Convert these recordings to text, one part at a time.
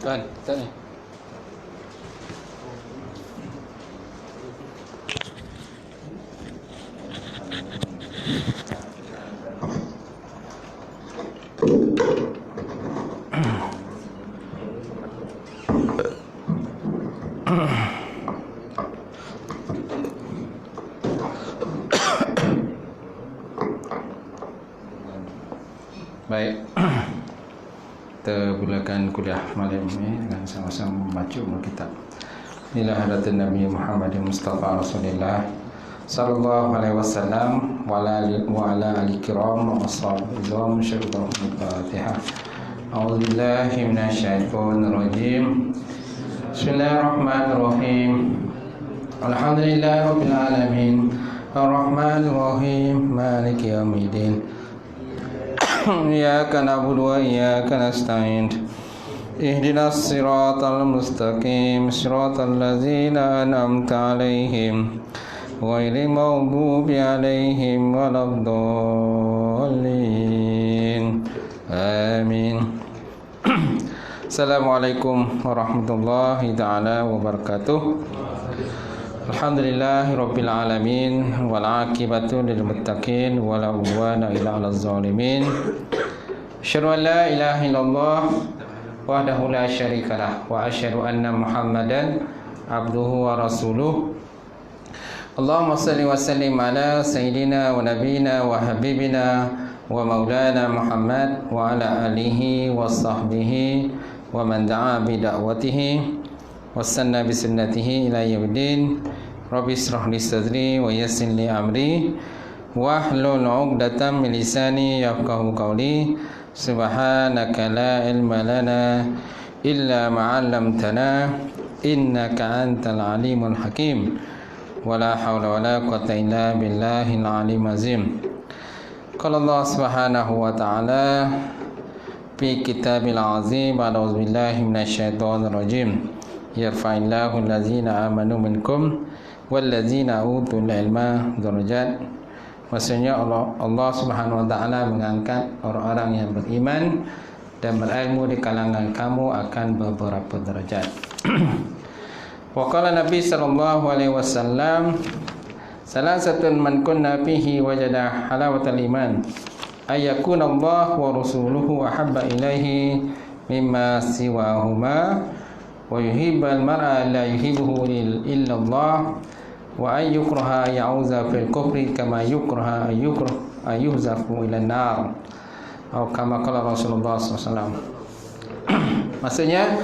Tuan, tak ni. Baik. Kita mulakan kuliah malam ini dengan sama-sama membaca kitab. Inilah hadapan Nabi Muhammad Mustafa Rasulullah sallallahu alaihi wasallam wa ala alihi kiram wa ashabihi syarifah al-Fatihah. A'udzu billahi minasyaitonir rajim. Bismillahirrahmanirrahim. Alhamdulillahirabbil alamin. Arrahmanir rahim. Maliki yaumiddin. Iyyaka na'budu wa iyyaka nasta'in. Ihdinas siratal mustaqim, siratal ladzina an'amta 'alaihim ghairil maghdubi 'alaihim waladdallin. Amin. Assalamualaikum warahmatullahi taala wabarakatuh. Alhamdulillahirabbil alamin wal 'aqibatu lil muttaqin wala udwana illa 'alal zalimin. Asyhadu an la ilaha illallah wahdahu la syarikalah wa asyhadu anna Muhammadan abduhu wa rasuluh. Allahumma shalli wa sallim ala sayyidina wa nabiyyina wa habibina wa maulana Muhammad wa ala alihi wa sahbihi wa man da'a bi da'watihi wasanna bi sunnatihi ila yaumiddin. Rabbi ishrah li sadri wa yassir li amri wahlul 'uqdatam min lisani yafqahu qawli. Subhanaka la ilma lana illa ma 'allamtana innaka antal alimul hakim. Wala haula wala quwwata illa billahil alim azim. Qala Allah subhanahu wa ta'ala fi kitabil azim. A'udzu billahi minasyaitonir rajim. Yarfa'illahu allazina amanu minkum wallazina utul ilma darajat. Maksudnya Allah Subhanahu wa taala mengangkat orang-orang yang beriman dan berilmu di kalangan kamu akan beberapa derajat. Wa qala Nabi sallallahu alaihi wasallam, salasatun man kunna fihi wajada halawatal iman ayyakuna Allah wa rasuluhu ahabba ilaihi mimma siwahuma wa yuhibbal mar'a la yuhibbuhu illa Allah wa ay yukraha ya'uza fil kufri kama yukraha ayyuhzafu ila nar atau kama qala Rasulullah SAW. Maksudnya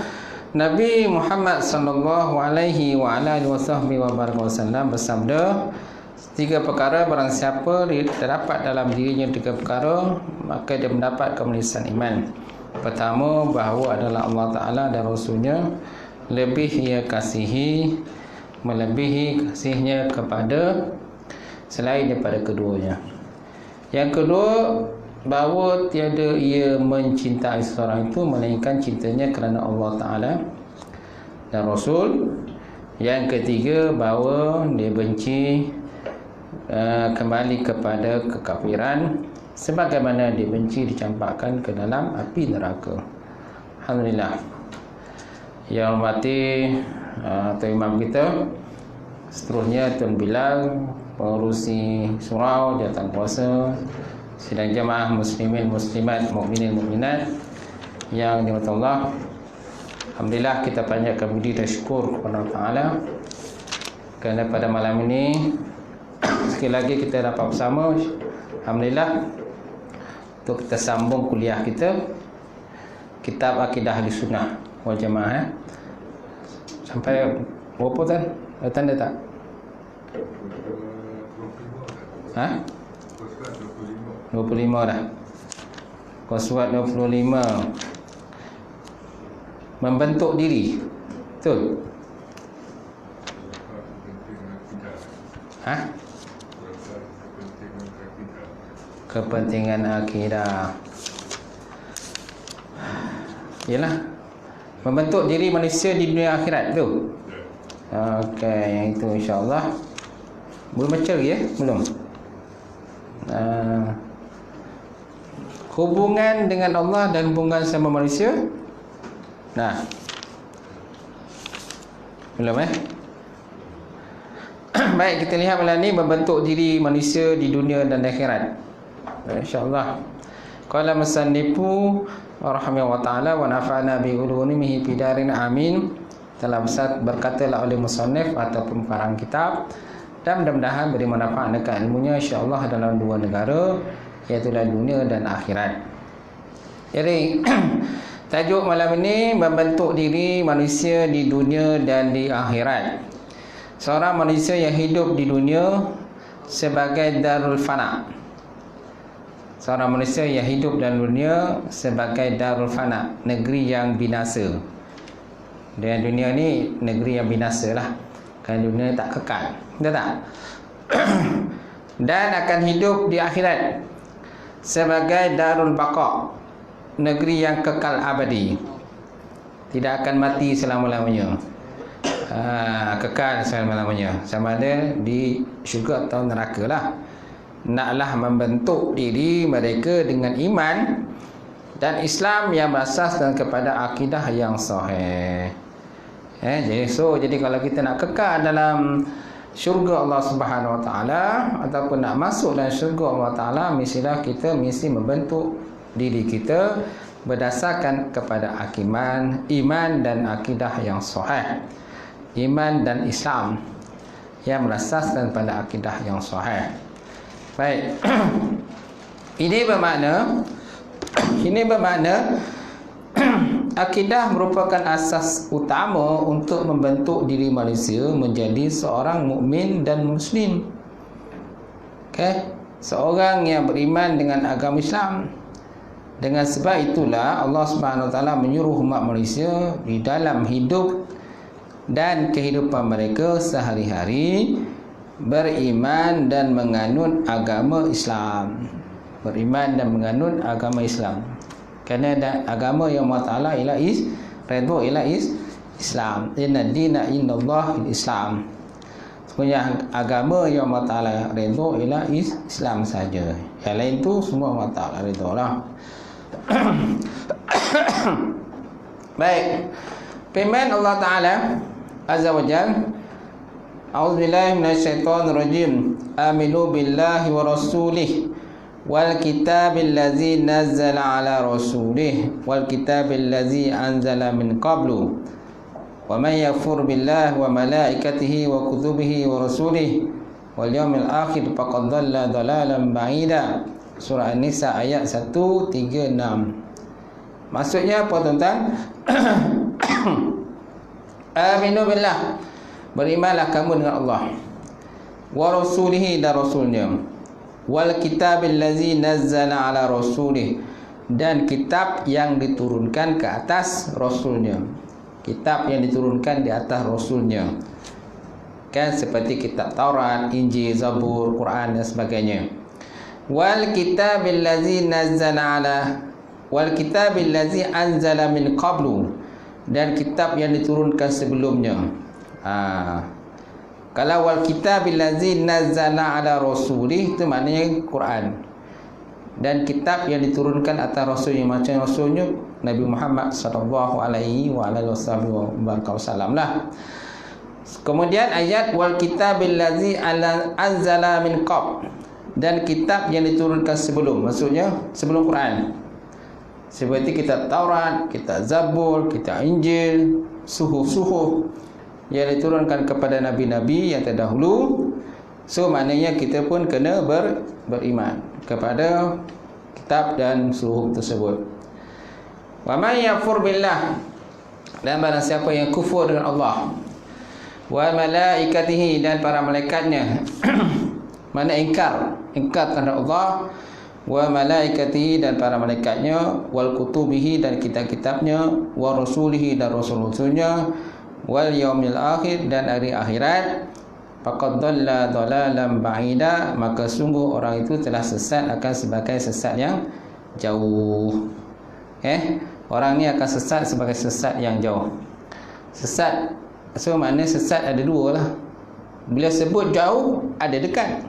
Nabi Muhammad sallallahu alaihi wa ala alihi wasallam bersabda, tiga perkara barang siapa terdapat dalam dirinya tiga perkara maka dia mendapat kemuliaan iman. Pertama, bahawa adalah Allah Ta'ala dan Rasulnya lebih ia kasihi, melebihi kasihnya kepada selain daripada keduanya. Yang kedua, bahawa tiada ia mencintai seseorang itu melainkan cintanya kerana Allah Ta'ala dan Rasul. Yang ketiga, bahawa dia benci kembali kepada kekafiran sebagaimana dibenci dicampakkan ke dalam api neraka. Alhamdulillah. Yang hormati Tuan Imam kita, seterusnya Tuan Bilal, pengurusi surau, jawatan kuasa, sidang jamaah muslimin muslimat, mukminin mukminat yang dirahmati Allah. Alhamdulillah, kita panjatkan puji dan syukur kepada Allah Taala kerana pada malam ini sekali lagi kita dapat bersama, alhamdulillah, untuk kita sambung kuliah kita Kitab Akidah Ahlussunnah wal Jamaah. Sampai berapa kan? Tanda tak? Ha? 25 dah. Kau surat 25. Membentuk diri. Betul? Ha? Kepentingan akidah. Yalah, membentuk diri manusia di dunia akhirat tu. Okey, yang itu insya-Allah. Belum baca lagi ya? Belum. Hubungan dengan Allah dan hubungan sama manusia. Nah, Belum Baik, kita lihat malam ni membentuk diri manusia di dunia dan akhirat. InsyaAllah. Qala musannifu rahimahullah ta'ala wa nafa'ana bi ulumihi fi darin amin. Telah berkatalah oleh musannif ataupun pengarang kitab, dan mudah-mudahan beri manfaat dekat ilmunya insya-Allah dalam dua negara, iaitu dunia dan akhirat. Jadi tajuk malam ini membentuk diri manusia di dunia dan di akhirat. Seorang manusia yang hidup di dunia sebagai darul fana. Seorang manusia yang hidup dalam dunia sebagai darul fana, negeri yang binasa. Dan dunia ni negeri yang binasa lah, kerana dunia tak kekal. Betul tak? Dan akan hidup di akhirat sebagai darul baqa, negeri yang kekal abadi, tidak akan mati selama-lamanya. Kekal selama-lamanya, sama ada di syurga atau neraka lah. Naklah membentuk diri mereka dengan iman dan Islam yang berasaskan kepada akidah yang sahih. Jadi kalau kita nak kekal dalam syurga Allah Subhanahu Wa Taala ataupun nak masuk dalam syurga Allah Taala, mestilah kita membentuk diri kita berdasarkan kepada iman dan akidah yang sahih. Iman dan Islam yang berasaskan pada akidah yang sahih. Baik. Ini bermakna akidah merupakan asas utama untuk membentuk diri manusia menjadi seorang mukmin dan muslim. Seorang yang beriman dengan agama Islam. Dengan sebab itulah Allah Subhanahu Wa Taala menyuruh umat manusia di dalam hidup dan kehidupan mereka sehari-hari beriman dan menganut agama Islam. Beriman dan menganut agama Islam. Kerana agama yang Allah Ta'ala ialah Islam. Inna dina indallah Islam. Sebenarnya agama yang Allah Ta'ala redha ialah Islam saja. Yang lain tu semua Allah Ta'ala redha lah. Baik. Firman Allah Ta'ala Azza wa Jalla, A'udzubillahi minasyaitonirrajim. Aminu billahi wa rasulih wal kitabil ladzi nazzala ala rasulih wal kitabil ladzi anzala min qablu wa man yakfur billahi wa malaikatihi wa kutubihi wa rasulih wal yawmil akhir faqad dhalla dhalalan ba'ida. Surah An-Nisa ayat 136. Maksudnya apa tuan-tuan? Aminu billah, berimanlah kamu dengan Allah, wa rasulihi, dan rasulnya, wal kitabil ladzi nazzala ala rasulih, dan kitab yang diturunkan ke atas rasulnya. Kitab yang diturunkan di atas rasulnya, kan, seperti kitab Taurat, Injil, Zabur, Quran dan sebagainya. Wal kitabil ladzi nazzala ala wal kitabil ladzi anzala min qablu, dan kitab yang diturunkan sebelumnya. Kalau wal kitabil ladzi nazzala ala rasulih, itu maknanya Quran. Dan kitab yang diturunkan atas rasulnya, macam rasulnya Nabi Muhammad sallallahu alaihi wasallam lah. Kemudian ayat wal kitabil ladzi anzala min qabl, dan kitab yang diturunkan sebelum, maksudnya sebelum Quran, seperti kitab Taurat, kitab Zabur, kitab Injil, suhuf yang diturunkan kepada nabi-nabi yang terdahulu. So maknanya kita pun kena beriman kepada kitab dan suhuf tersebut. Wa may yakfur billah, dan barang siapa yang kufur dengan Allah, wa malaikatihi, dan para malaikatnya mana ingkar kepada Allah, wa malaikatihi, dan para malaikatnya, wal kutubihi, dan kitab-kitabnya, wa rasulihi, dan rasul-rasulnya, wal yaumil akhir, dan hari akhirat, faqad dhalla dhalalan ba'ida, maka sungguh orang itu telah sesat akan sebagai sesat yang jauh. Orang ni akan sesat sebagai sesat yang jauh. Sesat, so makna sesat ada dua lah. Bila sebut jauh, ada dekat.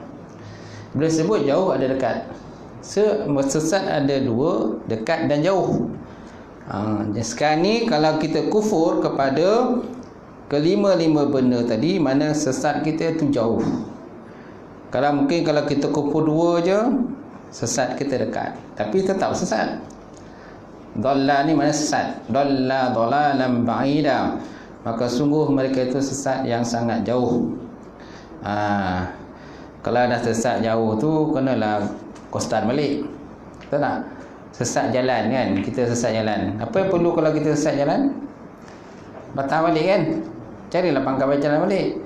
Bila sebut jauh, ada dekat. Sesat ada dua, dekat dan jauh. Sekarang ni kalau kita kufur kepada kelima-lima benda tadi, mana sesat kita tu jauh. Kalau kita kumpul dua je, sesat kita dekat, tapi tetap sesat. Dhalla ni mana sesat, dhalla dhalalan ba'ida, maka sungguh mereka itu sesat yang sangat jauh. Kalau dah sesat jauh tu, kenalah kostan balik. Betul tak? Sesat jalan kan, kita sesat jalan. Apa yang perlu kalau kita sesat jalan? Patah balik kan, carilah pangkal jalan balik.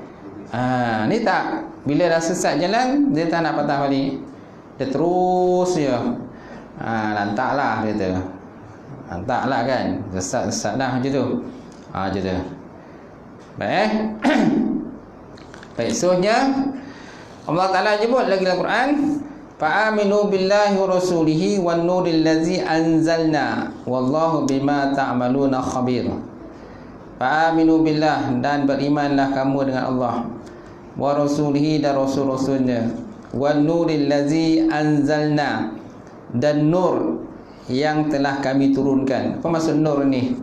Ni tak, bila dah sesat jalan, dia tak nak patah balik, dia terus je lantaklah dia tu. Lantaklah kan, sesat dah macam tu. Macam tu. Baik. Baik, seterusnya Allah Ta'ala sebut lagi dalam Quran, fa'aminu billahi wa rasulihi wan nuril ladzi anzalna wallahu bima ta'maluna khabir. Fa'aminu billah, dan berimanlah kamu dengan Allah, wa rasulihi, dan rasul-rasulnya, wan nuril ladzi anzalna, dan nur yang telah kami turunkan. Apa maksud nur ni?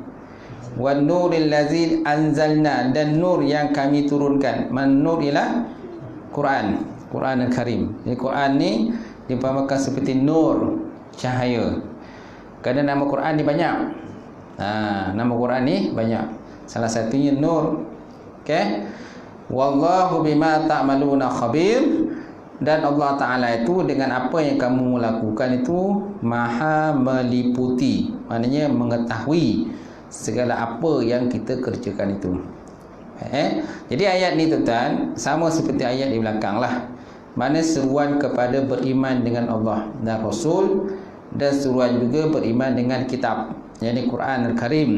Wan nuril ladzi anzalna, dan nur yang kami turunkan. Nur ialah Quran, Quran Al-Karim. Jadi Quran ni diumpamakan seperti nur, cahaya. Kerana nama Quran ni banyak. Nama Quran ni banyak. Salah satunya nur. Okey. Wallahu bima ta'maluna khabir, dan Allah Ta'ala itu dengan apa yang kamu lakukan itu maha meliputi, maknanya mengetahui segala apa yang kita kerjakan itu. Jadi ayat ni tuan, sama seperti ayat di belakang lah, mana seruan kepada beriman dengan Allah dan Rasul, dan seruan juga beriman dengan kitab, yakni Quran Al-Karim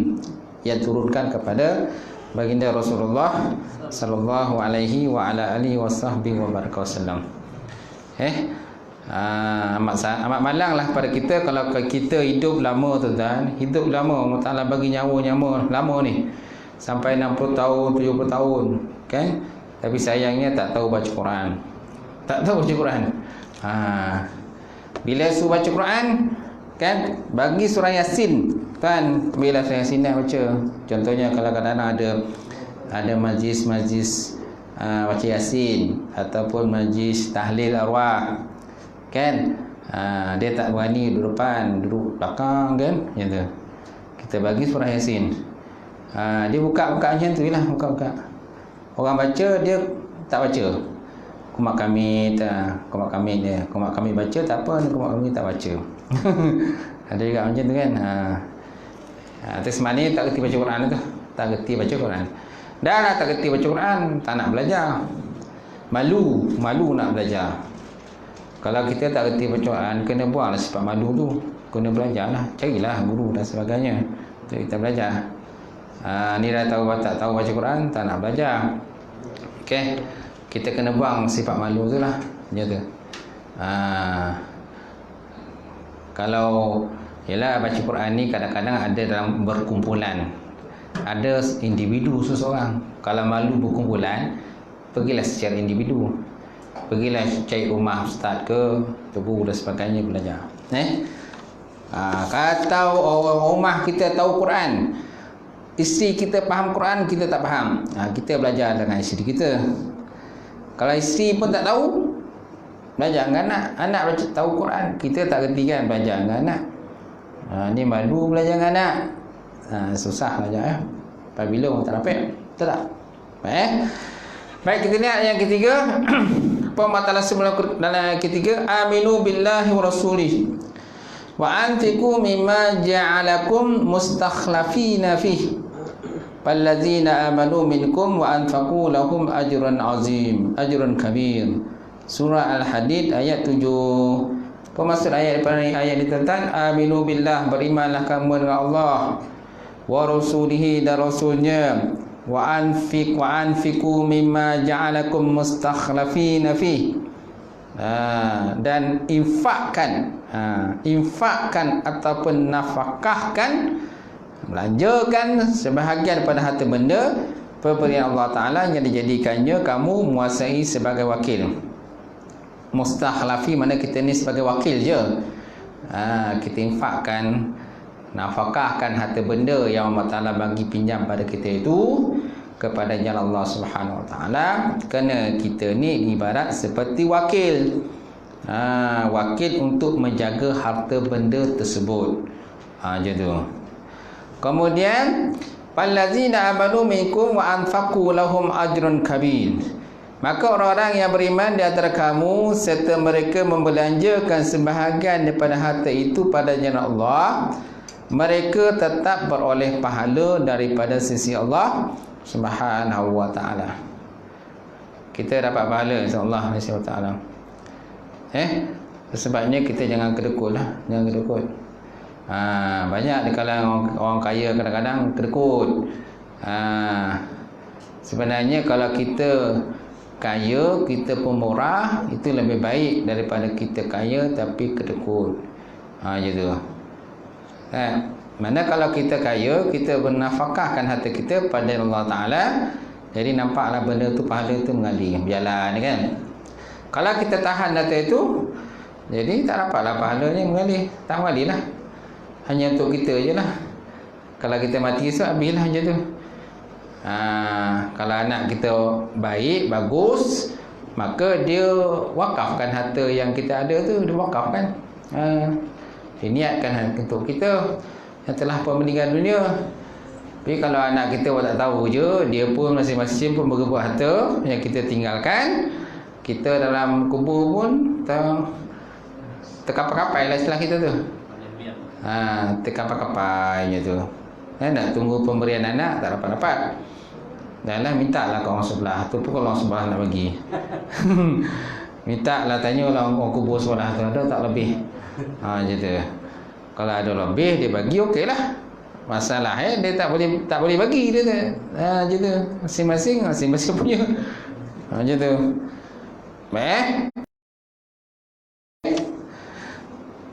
yang turunkan kepada baginda Rasulullah sallallahu alaihi wa ala alihi wasahbihi wa baraka wasallam. Amat malang lah pada kita kalau kita hidup lama tuan, hidup lama, Allah Ta'ala bagi nyawa lama ni, sampai 60 tahun, 70 tahun kan, tapi sayangnya tak tahu baca Quran. Tak tahu baca Quran. Bila suruh baca Quran kan, bagi surah Yasin kan, bila surah Yasin nak baca. Contohnya kalau kadang-kadang ada majlis baca Yasin, ataupun majlis tahlil arwah kan, dia tak berani duduk depan, duduk belakang kan, macam tu. Kita bagi surah Yasin, dia buka macam tu lah, buka. Orang baca, dia tak baca. Kumat kami baca tak apa, kumat kami tak baca. Ada juga macam tu kan. Terus mana tak kerti baca Quran tu, tak kerti baca Quran. Dah lah tak kerti baca Quran, tak nak belajar. Malu nak belajar. Kalau kita tak kerti baca Quran, kena buanglah sifat malu tu, kena belajarlah, carilah guru dan sebagainya untuk kita belajar. Ni dah tahu tak tahu baca Quran, tak nak belajar. Okey, kita kena buang sifat malu tu lah, macam tu. Kalau yalah baca Quran ni kadang-kadang ada dalam berkumpulan, ada individu seseorang. Kalau malu berkumpulan, pergilah secara individu, pergilah cari rumah ustaz ke, guru dan sebagainya, belajar. Kalau orang rumah kita tahu Quran, isteri kita faham Quran, kita tak faham, kita belajar dengan isteri kita. Kalau isteri pun tak tahu, belajar dengan anak. Anak tahu Quran, kita tak kerti kan, belajar dengan anak. Ni malu belajar dengan anak, susah belajar apabila orang tak dapat. Betul tak? Baik, kita lihat yang ketiga. Pematalan sebelum dalam ketiga, aminu billahi wa rasulih wa anfiqu mimma ja'alakum mustakhlafina fihi falladzina amanu minkum wa anfaqu lahum ajrun azim, ajrun kabir. Surah Al-Hadid ayat 7. Apa maksud ayat ini tentang aminu billah, berimanlah kamu dengan Allah, wa rasulihi, dan rasulnya, wa anfiqu mimma ja'alakum mustakhlafina fi, dan infakkan ataupun nafkahkan, belanjakan sebahagian pada harta benda pemberian Allah Ta'ala yang dijadikannya kamu menguasai sebagai wakil. Mustakhlafi mana kita ni sebagai wakil je. Kita infakkan, nafkahkan harta benda yang Allah Ta'ala bagi pinjam pada kita itu, kepada jalan Allah Subhanahu Wa Taala, kerana kita ni ibarat seperti wakil. Wakil untuk menjaga harta benda tersebut. Macam tu. Kemudian Fallazina amanu minkum wa anfaqu lahum ajrun kabir. Maka orang-orang yang beriman di antara kamu serta mereka membelanjakan sebahagian daripada harta itu pada jalan Allah, mereka tetap beroleh pahala daripada sisi Allah Subhanahu wa taala. Kita dapat pahala insya-Allah Subhanahu wa taala. Sebabnya kita jangan kedekut lah, jangan kedekut. Banyak di kalangan orang kaya kadang-kadang kedekut. Sebenarnya kalau kita kaya, kita pemurah, itu lebih baik daripada kita kaya tapi kedekut. Gitu. Mana kalau kita kaya, kita bernafkahkan harta kita pada Allah Ta'ala, jadi nampaklah benda tu, pahala tu mengalir, berjalan kan. Kalau kita tahan harta itu, jadi tak dapatlah pahalanya mengalir, tak mengalir lah. Hanya untuk kita je lah. Kalau kita mati esok, habislah macam tu. Kalau anak kita baik, bagus, maka dia wakafkan harta yang kita ada tu, dia wakafkan. Dia niatkan untuk kita yang telah pun meninggal dunia. Tapi kalau anak kita tak tahu je, dia pun masing-masing pun berebut harta yang kita tinggalkan, kita dalam kubur pun terkapai-kapai lah istilah kita tu. Terkapai-kapai je tu. Nak tunggu pemberian anak, tak dapat-dapat. Janganlah minta lah ke orang sebelah. Tu pun kalau orang sebelah nak bagi. Minta lah, tanya lah orang kubur sebelah tu, ada tak lebih. Macam tu. Kalau ada lebih, dia bagi, okey lah. Masalah dia tak boleh bagi dia tu. Macam tu. Masing-masing punya. Macam tu. Baik.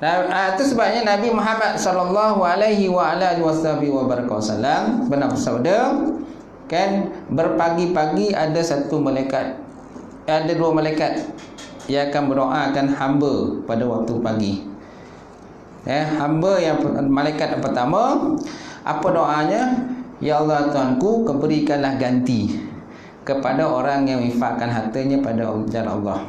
Itu sebabnya Nabi Muhammad sallallahu alaihi wasallam pernah bersabda, kan, berpagi-pagi ada dua malaikat yang akan mendoakan hamba pada waktu pagi. Hamba yang malaikat yang pertama, apa doanya? Ya Allah Tuhanku, berikanlah ganti kepada orang yang infakkan hartanya pada jalan Allah.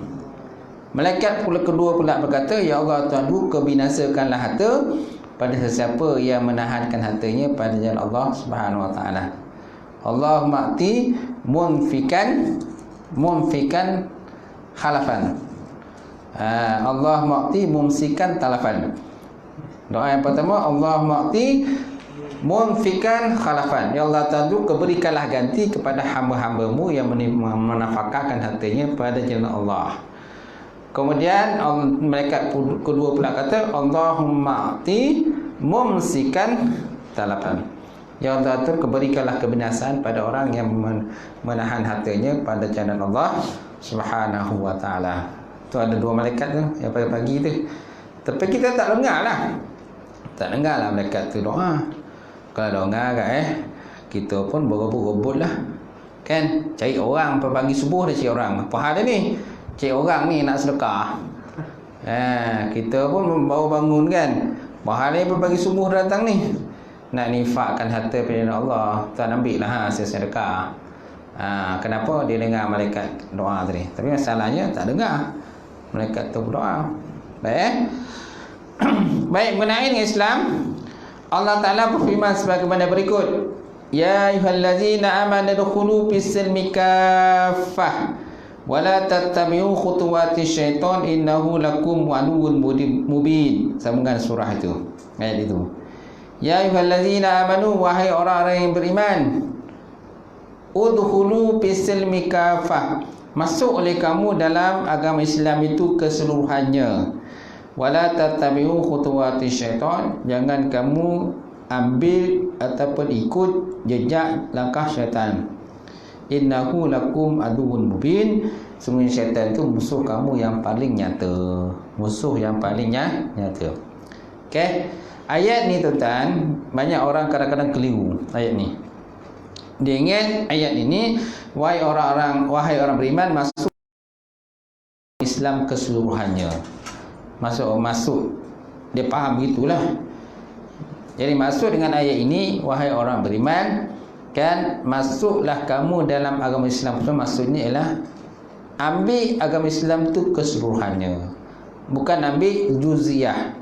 Malaikat kedua pula berkata, ya Allah Tuhanku, kebinasakanlah harta pada sesiapa yang menahankan hartanya pada jalan Allah Subhanahu wa taala. Allahumma ati munfikan khalafan. Allahumma ati mumsikan talafan. Doa yang pertama, Allahumma ati munfikan khalafan. Ya Allah Tuhanku, berikanlah ganti kepada hamba-hambamu yang menafkahkan hartanya pada jalan Allah. Kemudian malaikat kedua pula kata, Allahumma ati mumsikan talafan. Ya Allah Tuhan, berikanlah kebinasaan pada orang yang menahan hartanya pada jalan Allah Subhanahu wa taala. Tu ada dua malaikat tu yang pagi-pagi tu. Tapi kita tak dengar lah. Tak dengar lah malaikat tu doa. Kalau dengar kan kita pun berebut-rebut lah. Kan, cari orang pagi subuh dah cari orang. Apa hal dia ni? Cik orang ni nak sedekah. Kita pun baru bangun kan. Bahal ni pagi subuh datang ni. Nak nifakkan harta pada Allah. Tuan ambil lah sedekah. Kenapa dia dengar malaikat doa tadi? Tapi masalahnya tak dengar malaikat tu berdoa. Baik. Baik, mengenai Islam, Allah Ta'ala berfirman sebagaimana berikut. Ya ayyuhallazina amanu dukhulu fis-silmi kaffah wala tattabi'u khutuwati syaitan innahu lakum aduwwun mubin. Sambungan surah itu, ayat itu. Ya ayyuhallazina amanu, wahai orang-orang yang beriman, udkhulu fis-silmi kafah, masuk oleh kamu dalam agama Islam itu keseluruhannya. Wala tattabi'u khutuwati syaitan, jangan kamu ambil ataupun ikut jejak langkah syaitan. Innahu lakum aduwwun mubin, sungguh syaitan itu musuh kamu yang paling nyata. Musuh yang paling nyata. Okey. Ayat ni tuan, banyak orang kadang-kadang keliru ayat ni. Dia ingat ayat ini, wahai orang beriman, masuk Islam keseluruhannya. Masuk dia faham begitulah. Jadi maksud dengan ayat ini, wahai orang beriman, Kan masuklah kamu dalam agama Islam tu, maksudnya ialah ambil agama Islam tu keseluruhannya, bukan ambil juziyah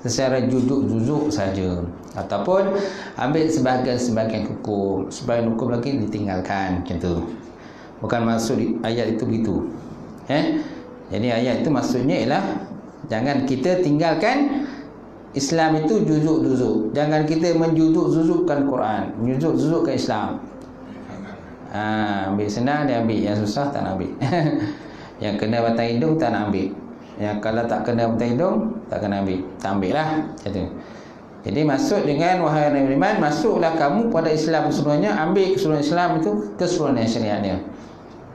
secara juzuk saja, ataupun ambil sebahagian hukum, sebahagian hukum lagi ditinggalkan, macam tu. Bukan maksud ayat itu begitu. Jadi ayat itu maksudnya ialah jangan kita tinggalkan Islam itu juzuk-juzuk. Jangan kita menjuzuk-juzukkan Quran, menjuzuk-juzukkan Islam. Ambil senang dia ambil, yang susah tak nak ambil. Yang kena batang hidung tak nak ambil. Yang kalau tak kena batang hidung tak kena ambil. Tak ambil lah, macam tu. Jadi masuk dengan wahai orang beriman, masuklah kamu pada Islam seluruhnya, ambil keseluruhan Islam itu keseluruhan syariatnya.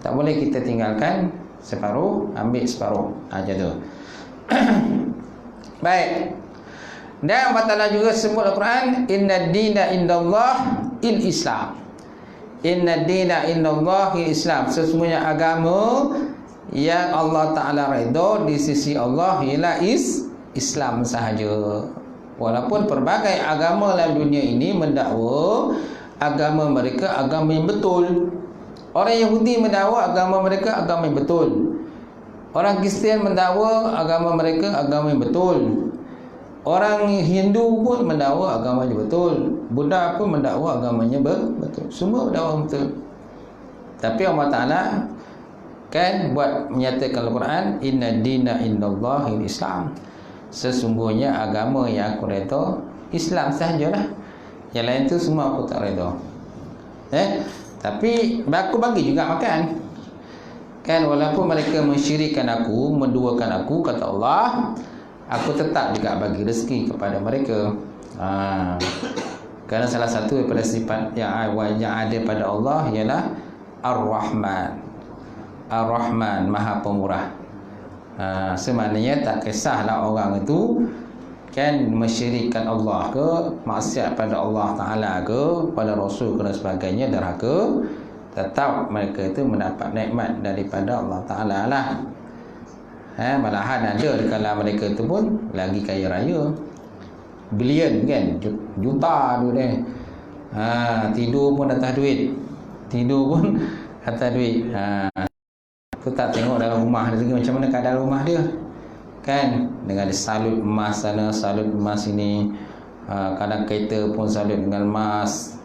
Tak boleh kita tinggalkan separuh, ambil separuh. Macam tu. Baik. Dan Allah Ta'ala juga sebut Al-Quran, Inna dina indallah il-Islam. Inna dina indallah il-Islam. Sesungguhnya agama yang Allah Ta'ala redha di sisi Allah ialah Islam sahaja. Walaupun pelbagai agama dalam dunia ini mendakwa agama mereka agama yang betul. Orang Yahudi mendakwa agama mereka agama yang betul. Orang Kristian mendakwa agama mereka agama yang betul. Orang Hindu pun mendakwa agamanya betul. Buddha pun mendakwa agamanya betul. Semua mendakwa betul. Tapi Allah Ta'ala kan buat menyatakan Al-Quran, Inna dina indallahil Islam. Sesungguhnya agama yang aku redha Islam sahajalah. Yang lain tu semua aku tak redha. Tapi aku bagi juga makan. Kan walaupun mereka mensyirikkan aku, menduakan aku, kata Allah, aku tetap juga bagi rezeki kepada mereka. Kerana salah satu daripada sifat yang ada pada Allah ialah Ar-Rahman. Ar-Rahman, Maha Pemurah. Semaknanya tak kisahlah orang itu kan mensyirikkan Allah ke, maksiat pada Allah Ta'ala ke, pada Rasul ke dan sebagainya, derhaka, tetap mereka itu mendapat nikmat daripada Allah Ta'ala lah. Malahan ada di kalangan mereka itu pun lagi kaya raya, bilion kan, juta tu dia. Tidur pun atas duit. Tidur pun atas duit. Aku tak tengok dalam rumah dia lagi macam mana keadaan rumah dia. Kan dengan dia salut emas sana, salut emas sini. Kadang kereta pun salut dengan emas.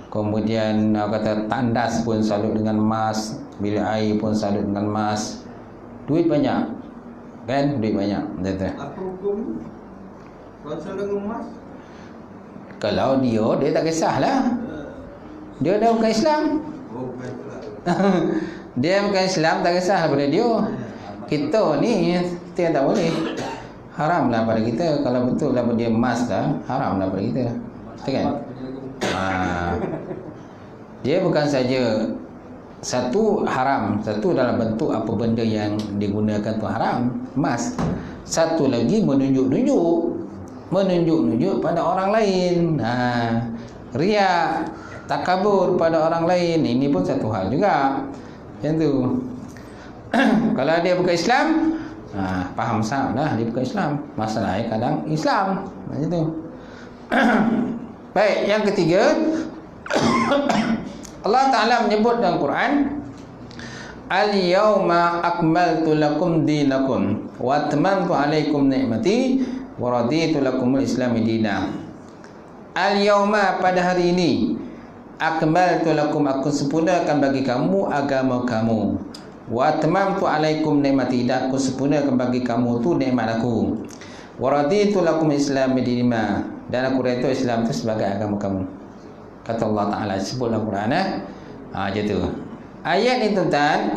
Kemudian kata tandas pun salut dengan emas, bilik air pun salut dengan emas. Duit banyak. Kan? Duit banyak. Apa hukum kalau salut dengan emas? Kalau dia tak kisahlah. Dia dah bukan Islam. Dia bukan Islam, tak kisah pada dia. Kita ni kita tak boleh. Haram lah pada kita. Kalau betul lah dia emas dah, haram lah pada kita. Betul kan? Dia bukan saja satu haram, satu dalam bentuk apa benda yang digunakan tu haram, emas. Satu lagi menunjuk pada orang lain. Riak, takabur pada orang lain, ini pun satu hal juga. Yang tu. Kalau dia bukan Islam, faham sahaja dia bukan Islam. Masalahnya kadang Islam. Macam tu. Baik, yang ketiga, Allah Ta'ala menyebut dalam Quran, Al-yawma akmaltu lakum dinakum wa atmamtu alaikum ni'mati wa raditu lakumul islami dina. Al-yawma, pada hari ini, akmaltu lakum, aku sempurnakan bagi kamu agama kamu, wa atmamtu alaikum ni'mati, dan aku sempurnakan bagi kamu tu nikmat aku, wa raditu lakumul islami dina, dan aku redha Islam itu sebagai agama kamu. Kata Allah Ta'ala sebut dalam Quran. Macam tu. Ayat ni tuan-tuan,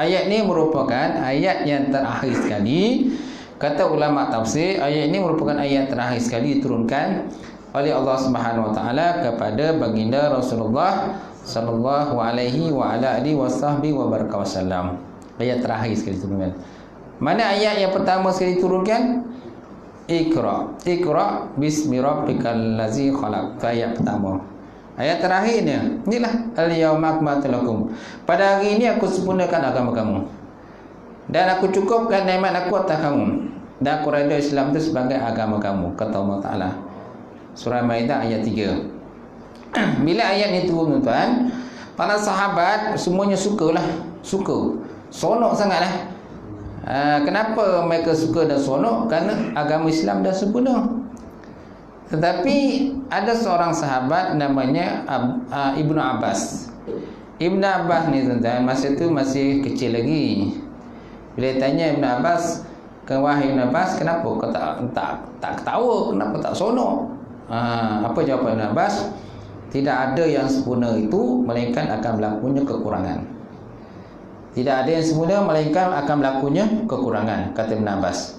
ayat ni merupakan ayat yang terakhir sekali. Kata ulama tafsir, ayat ini merupakan ayat terakhir sekali diturunkan oleh Allah Subhanahu Wa Ta'ala kepada baginda Rasulullah sallallahu alaihi wa ala alihi wasallam. Ayat terakhir sekali diturunkan. Mana ayat yang pertama sekali diturunkan? Iqra bismi rabbikal ladzi khalaq. Ayat pertama. Ayat terakhirnya, inilah al-yawma akmaltu lakum. Pada hari ini aku sempurnakan agama kamu, dan aku cukupkan nikmat aku atas kamu, dan aku redha Islam itu sebagai agama kamu, kata Allah Ta'ala. Surah Maidah ayat 3. Bila ayat ni turun tuan, para sahabat semuanya sukalah, sonok sangatlah. Kenapa mereka suka dan sonok? Kerana agama Islam dah sempurna. Tetapi ada seorang sahabat namanya Ibnu Abbas. Ibnu Abbas ni tuan-tuan, masa tu masih kecil lagi. Bila tanya Ibnu Abbas, wahai Ibnu Abbas, kenapa kau tak ketawa? Kenapa tak sonok? Apa jawapan Ibnu Abbas? Tidak ada yang sempurna itu, melainkan akan berlakunya kekurangan. Tidak ada yang sempurna, melainkan akan berlakunya kekurangan, kata Ibnu Abbas.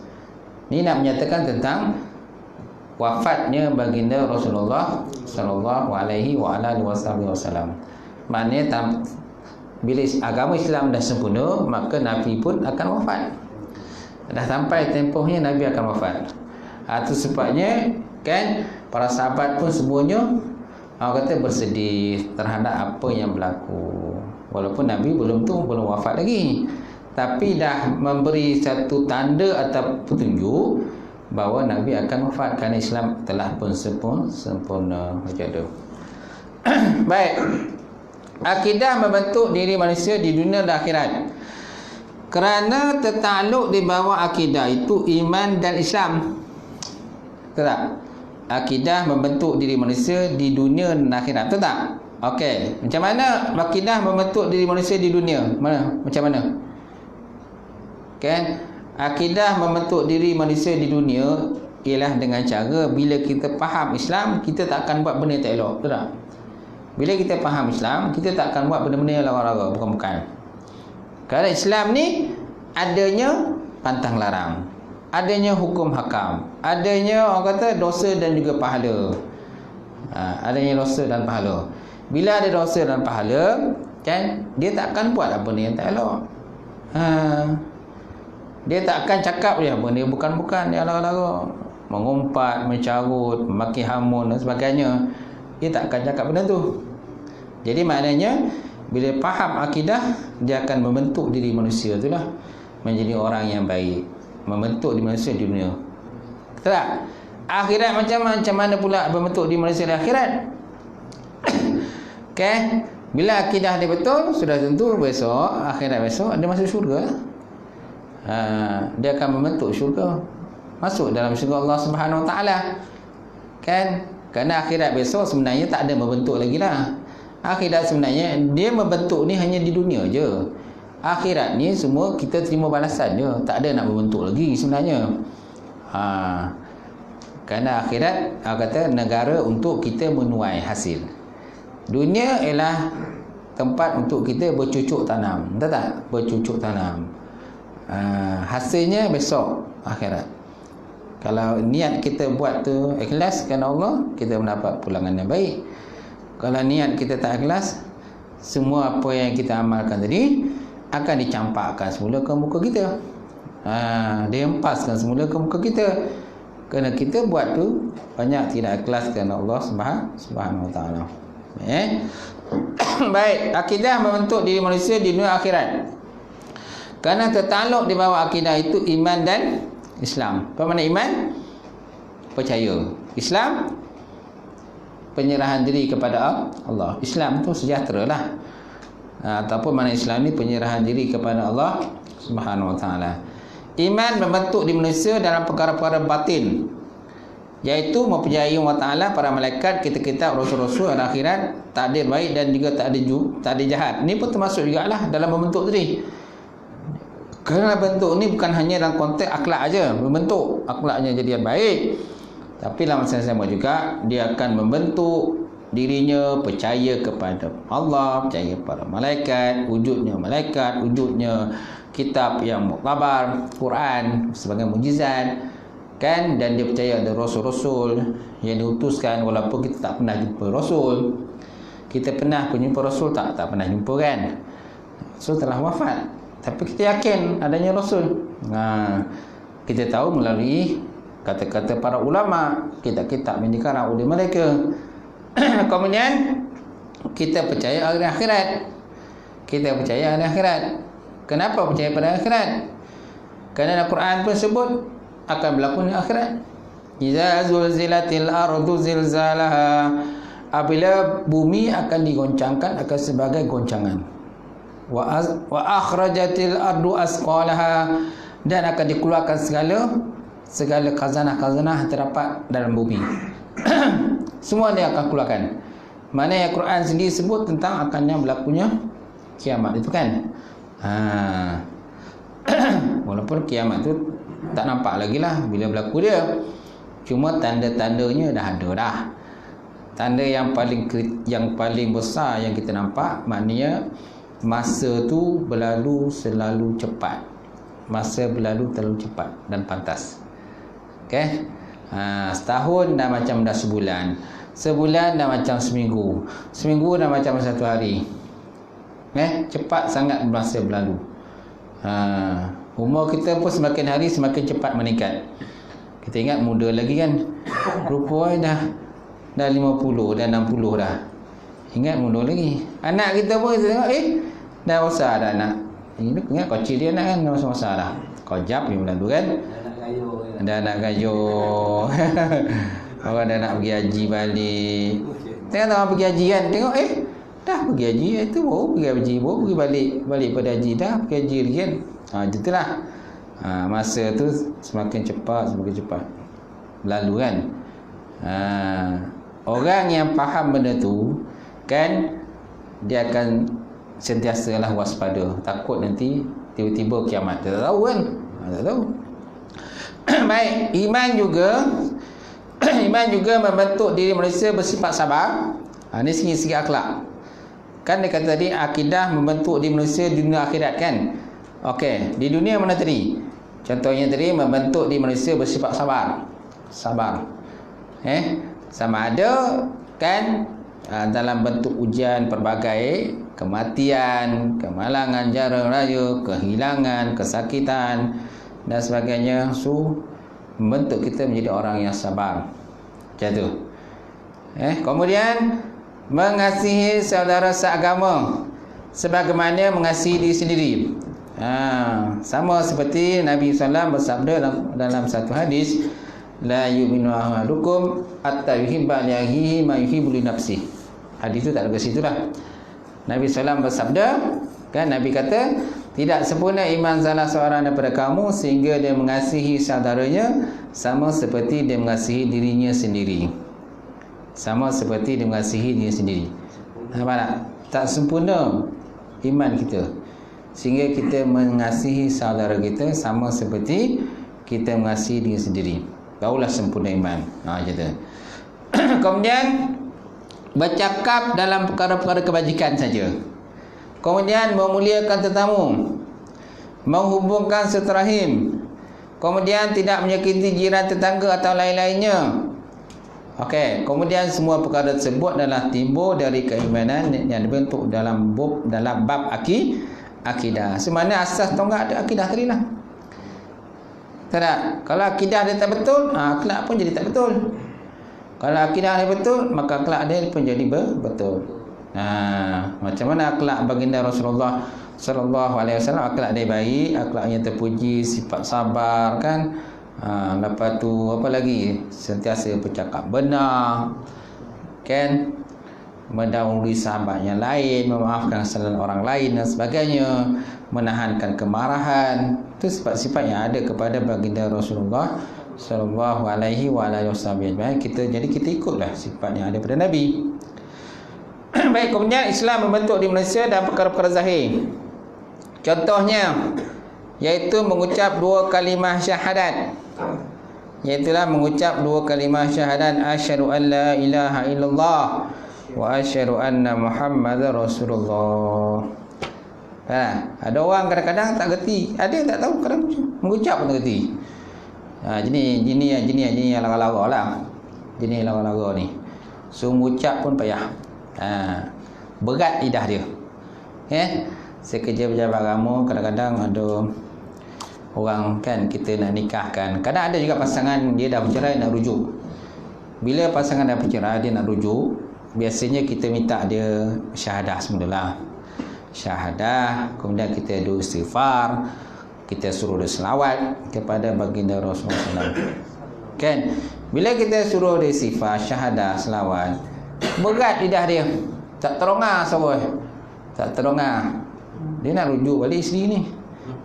Ini nak menyatakan tentang wafatnya baginda Rasulullah sallallahu alaihi wasallam. Maknanya bila agama Islam dah sempurna, maka Nabi pun akan wafat. Dah sampai tempohnya Nabi akan wafat. Itu sebabnya kan para sahabat pun semuanya kata bersedih terhadap apa yang berlaku. Walaupun Nabi belum wafat lagi, tapi dah memberi satu tanda atau petunjuk bahawa Nabi akan wafat kerana Islam telah pun sempurna. Macam tu. Baik. Akidah membentuk diri manusia di dunia dan akhirat. Kerana tertakluk di bawah akidah itu iman dan Islam. Betul tak? Akidah membentuk diri manusia di dunia dan akhirat. Betul tak? Okey. Macam mana akidah membentuk diri manusia di dunia? Macam mana? Kan? Akidah membentuk diri manusia di dunia ialah dengan cara bila kita faham Islam, kita tak akan buat benda yang tak elok. Betul tak? Bila kita faham Islam, kita tak akan buat benda-benda yang larang-larang, bukan. Kerana Islam ni adanya pantang larang, adanya hukum hakam, adanya orang kata dosa dan juga pahala. Adanya dosa dan pahala. Bila ada dosa dan pahala, kan, dia tak akan buat apa ni yang tak elok. Dia tak akan cakap benda bukan-bukan yang larang-larang, mengumpat, mencarut, memaki hamun dan sebagainya. Dia tak akan cakap benda tu. Jadi maknanya bila faham akidah, dia akan membentuk diri manusia itulah menjadi orang yang baik, membentuk diri manusia di dunia. Betul tak? Akhirat macam mana pula membentuk diri manusia di akhirat? Okay? Bila akidah dia betul, sudah tentu besok, akhirat besok dia masuk syurga. Dia akan membentuk syurga, masuk dalam syurga Allah Subhanahu Wa Taala. Kan? Kerana akhirat besok sebenarnya tak ada membentuk lagi lah. Akhirat sebenarnya dia membentuk ni hanya di dunia je. Akhirat ni semua kita terima balasan je, tak ada nak membentuk lagi sebenarnya. Kerana akhirat kata negara untuk kita menuai hasil. Dunia ialah tempat untuk kita bercucuk tanam. Betul tak? Bercucuk tanam. Hasilnya besok akhirat. Kalau niat kita buat tu ikhlas kerana Allah, kita mendapat pulangan yang baik. Kalau niat kita tak ikhlas, semua apa yang kita amalkan tadi akan dicampakkan semula ke muka kita. Dihempaskan semula ke muka kita. Kerana kita buat tu banyak tidak ikhlas kerana Allah Subhanahu Wa Taala. Baik, akidah membentuk diri manusia di dunia akhirat. Kerana tertakluk di bawah akidah itu iman dan Islam. Apa makna iman? Percaya. Islam, penyerahan diri kepada Allah. Islam tu sejahtera lah. Ataupun makna Islam ni penyerahan diri kepada Allah Subhanahu Wa Taala. Iman membentuk di manusia dalam perkara-perkara batin, iaitu mempercayai Allah Ta'ala, para malaikat, kitab-kitab, rasul-rasul, akhirat, takdir baik dan juga takdir jahat. Ini pun termasuk jugalah dalam membentuk diri. Kerana bentuk ni bukan hanya dalam konteks akhlak aja, membentuk akhlaknya jadi yang baik, tapi dalam masa yang sama juga dia akan membentuk dirinya percaya kepada Allah, percaya kepada malaikat, wujudnya kitab yang muktabar, Quran sebagai mukjizat, kan, dan dia percaya ada rasul-rasul yang diutuskan. Walaupun kita tak pernah jumpa rasul, kita pernah jumpa rasul tak pernah jumpa kan, rasul telah wafat, tapi kita yakin adanya rasul. Kita tahu melalui kata-kata para ulama, kitab-kitab yang dikarang oleh mereka. Kemudian kita percaya hari akhirat. Kenapa percaya pada akhirat? Kerana Al-Quran pun sebut akan berlaku di akhirat. Iza zulzilatil ardu zilzalaha. apabila bumi akan digoncangkan akan sebagai goncangan. Wa akhrajatil ardu asqalaha, dan akan dikeluarkan segala khazanah-khazanah terdapat dalam bumi. Semua dia akan keluarkan. Mana yang Quran sendiri sebut tentang akannya berlakunya kiamat itu kan. Walaupun kiamat tu tak nampak lagi lah bila berlaku dia. Cuma tanda-tandanya dah ada dah. Tanda yang paling besar yang kita nampak, maknanya masa tu berlalu selalu cepat. Masa berlalu terlalu cepat dan pantas. Okey. Setahun dah macam dah sebulan. Sebulan dah macam seminggu. Seminggu dah macam satu hari. Cepat sangat masa berlalu. Umur kita pun semakin hari semakin cepat meningkat. Kita ingat muda lagi kan. Rupanya dah 50, dah 60 dah. Ingat muda lagi. Anak kita pun kita tengok dah besar dah anak. Ini ingat kecil dia anak kan, dah besar dah. Kejap dia berlalu kan. Dah nak gayo. Orang dah nak pergi haji balik. Tengok orang pergi haji kan. Tengok dah pergi haji. Itu baru pergi haji. Baru pergi balik pada haji. Dah pergi haji lagi kan. Itulah. Masa tu semakin cepat berlalu kan. Orang yang faham benda tu kan, dia akan sentiasalah waspada. Takut nanti tiba-tiba kiamat. Tak tahu kan. Tak tahu. Baik, iman juga membentuk diri manusia bersifat sabar. Ini segi akhlak. Kan dia kata tadi akidah membentuk diri manusia di dunia akhirat kan. Okey, di dunia mana tadi? Contohnya tadi membentuk diri manusia bersifat sabar. Sama ada kan dalam bentuk ujian pelbagai, kematian, kemalangan jara raya, kehilangan, kesakitan dan sebagainya. Membentuk kita menjadi orang yang sabar. Macam tu. Kemudian mengasihi saudara seagama sebagaimana mengasihi diri sendiri. Sama seperti Nabi SAW bersabda dalam satu hadis, la yu'minu ahadukum hatta yuhibba li akhihi ma yuhibbu li nafsihi. Hadis tu tak ada kat situ lah. Nabi SAW bersabda, kan, Nabi kata, tidak sempurna iman salah seorang daripada kamu sehingga dia mengasihi saudaranya sama seperti dia mengasihi dirinya sendiri. Sama seperti dia mengasihi dirinya sendiri. Nampak tak? Tak sempurna iman kita sehingga kita mengasihi saudara kita sama seperti kita mengasihi diri sendiri. Barulah sempurna iman. Macam tu. Kemudian bercakap dalam perkara-perkara kebajikan saja. Kemudian memuliakan tetamu, menghubungkan silaturahim, kemudian tidak menyakiti jiran tetangga atau lain-lainnya. Okey, kemudian semua perkara tersebut adalah timbul dari keimanan yang dibentuk dalam bab akidah. Semana asas tonggak ada akidah tadi lah. Tak? Kalau akidah dia tak betul, akhlak pun jadi tak betul. Kalau akidah dia betul, maka akhlak dia pun jadi betul. Macam mana akhlak baginda Rasulullah sallallahu alaihi wasallam? Akhlak dia baik, akhlaknya terpuji, sifat sabar kan. Lepas tu apa lagi? Sentiasa bercakap benar, kan? Mendahului sahabat yang lain, memaafkan kesalahan orang lain dan sebagainya, menahankan kemarahan. Itu sifat-sifat yang ada kepada baginda Rasulullah sallallahu alaihi wasallam. Jadi kita ikutlah sifat yang ada pada Nabi. Baik, kemudian Islam membentuk di Malaysia dalam perkara-perkara zahir. Contohnya iaitu mengucap dua kalimah syahadat. Iaitulah mengucap dua kalimah syahadat, asyhadu an la ilaha illallah wa asyhadu anna Muhammadar Rasulullah. Ada orang kadang-kadang tak gerti, ada yang tak tahu, kadang mengucap pun tak gerti. Jenis lara-lara lah. Jenis lara-lara ni. So mengucap pun payah. Berat lidah dia. Saya kerja pejabat agama, kadang-kadang ada orang kan kita nak nikahkan. Kadang ada juga pasangan dia dah bercerai nak rujuk. Bila pasangan dah bercerai dia nak rujuk, biasanya kita minta dia syahadah semulalah. Syahadah, kemudian kita do istighfar, kita suruh dia selawat kepada baginda Rasulullah SAW. Kan? Bila kita suruh dia istighfar, syahadah, selawat, berat lidah dia, tak terongah soroi, tak terongah. Dia nak rujuk balik isteri ni.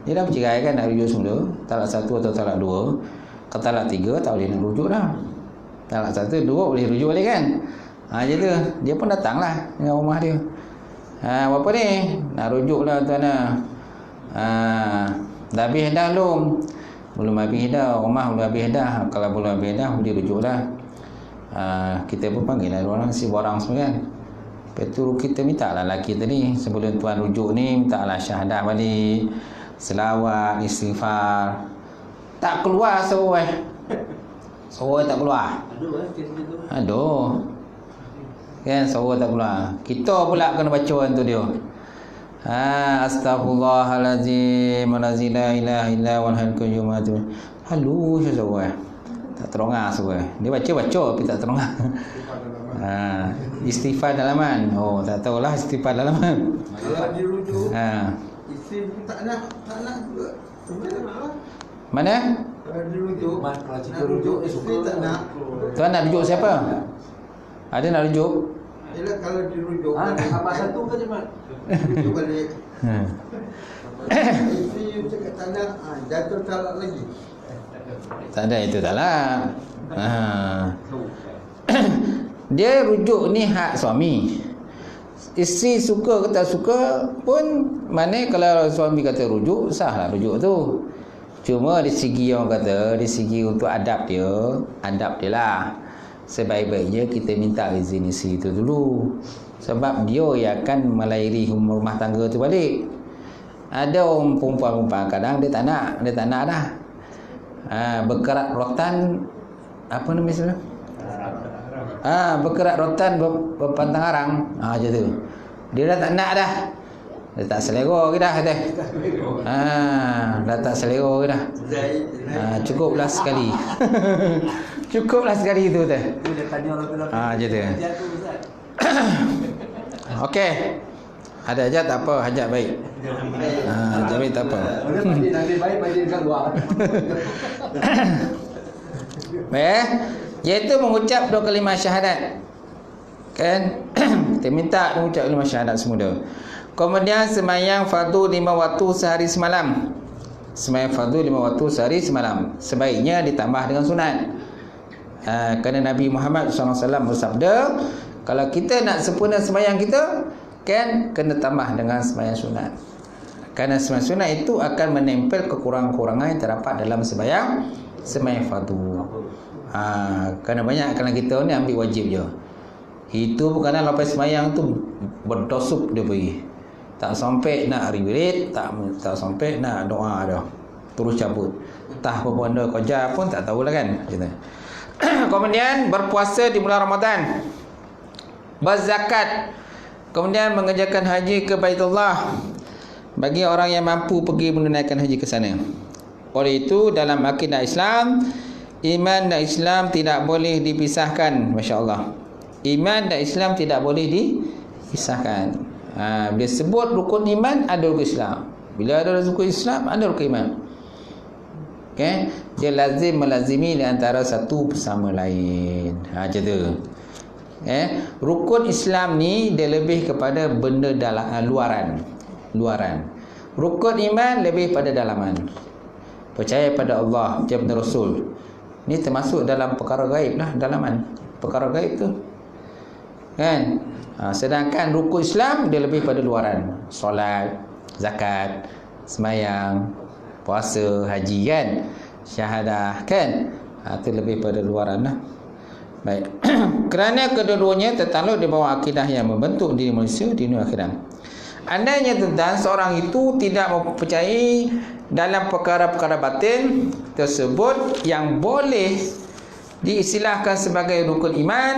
Dia dah bercerai kan, nak rujuk semula, talak 1 atau talak 2. Kalau talak 3 tak boleh nak rujuk dah. Talak 1, 2 boleh rujuk balik kan. Je tu. Dia pun datang lah dengan rumah dia. Apa ni? Nak rujuk lah tuan lah. Dah habis dah belum? Belum habis dah. Rumah belum habis dah. Kalau belum habis dah, boleh rujuk dah. Kita pun panggil lah orang si borang semua kan. Lepas tu kita minta lah lelaki tadi, sebelum tuan rujuk ni, minta lah syahadah balik, selawat, istighfar. Tak keluar soroi. Soroi tak keluar. Kes dia tu. Aduh. Kan soroi tak keluar. Kita pula kena baca tu dia. Astaghfirullahalazim, la ilaha illa huwal hayyul qayyum. Halus soroi. Tak terongah soroi. Dia baca tapi tak terongah. Istighfar dalaman. Oh, tak tahulah istighfar dalaman. Kalau dirujuk, isteri pun tak nak juga. Sebenarnya nak lah. Mana? Kalau dirujuk, Kalau cerita nak rujuk, rujuk, isteri suka. tak nak. Tuan nak rujuk siapa? Ada nak rujuk? Yelah kalau dirujuk, Apa satu ke je, Mat? rujuk balik. Isteri cakap tak nak, jatuh talak lagi. Tak ada itu talak. Dia rujuk ni hak suami. Isteri suka ke tak suka pun, mana kalau suami kata rujuk, sahlah rujuk tu. Cuma di segi orang kata, di segi untuk adab dia lah. Sebaik-baiknya kita minta izin isteri tu dulu. Sebab dia yang akan melahiri rumah tangga tu balik. Ada orang perempuan kadang dia tak nak dah. Berkerak rotan, apa nama istilah? Berkerak rotan berpantang arang. Macam tu. Dia dah tak nak dah. Dah tak selera ke dah kata. Dah tak selera ke dah. Cukuplah sekali. Cukuplah sekali tu teh. Dia tanya orang tu. Macam tu. Jatuh Ustaz. Okey. Ada hajat tak apa, hajat baik. Hajat baik tak apa. Nanti baik bagi dekat luar. Iaitu mengucap 2 kalimah syahadat. Kan? Kita minta mengucap kalimah syahadat semula. Kemudian sembahyang fardu 5 waktu sehari semalam. Sembahyang fardu 5 waktu sehari semalam. Sebaiknya ditambah dengan sunat. Kerana Nabi Muhammad SAW bersabda, kalau kita nak sempurna sembahyang kita, kan kena tambah dengan sembahyang sunat. Kerana sembahyang sunat itu akan menempel kekurangan-kekurangan yang terdapat dalam sembahyang fardu. Kerana banyak kalau kita ni ambil wajib je. Itu bukanlah lepas sembahyang tu berdosup dia pergi. Tak sampai nak riwayat, tak sampai nak doa dah. Terus cabut. Entah apa benda kerja pun tak tahulah kan. Kemudian berpuasa di bulan Ramadan. Berzakat. Kemudian mengerjakan haji ke Baitullah bagi orang yang mampu pergi menunaikan haji ke sana. Oleh itu dalam akidah Islam, iman dan Islam tidak boleh dipisahkan. Masya-Allah. Iman dan Islam tidak boleh dipisahkan. Bila sebut rukun iman, ada rukun Islam. Bila ada rukun Islam, ada rukun iman. Okay? Dia lazim melazimi di antara satu bersama lain. Macam tu. Rukun Islam ni dia lebih kepada benda luaran. Rukun iman lebih pada dalaman. Percaya pada Allah, percaya pada Rasul. Ni termasuk dalam perkara gaib lah, dalaman. Perkara gaib tu. Kan? Sedangkan rukun Islam dia lebih pada luaran. Solat, zakat, sembahyang, puasa, haji kan, syahadah kan. Itu lebih pada luaran lah. Baik. Kerana kedua-duanya tertakluk di bawah akidah yang membentuk diri manusia di dunia akhirat. Andainya tentang seorang itu tidak mempercayai dalam perkara-perkara batin tersebut yang boleh diistilahkan sebagai rukun iman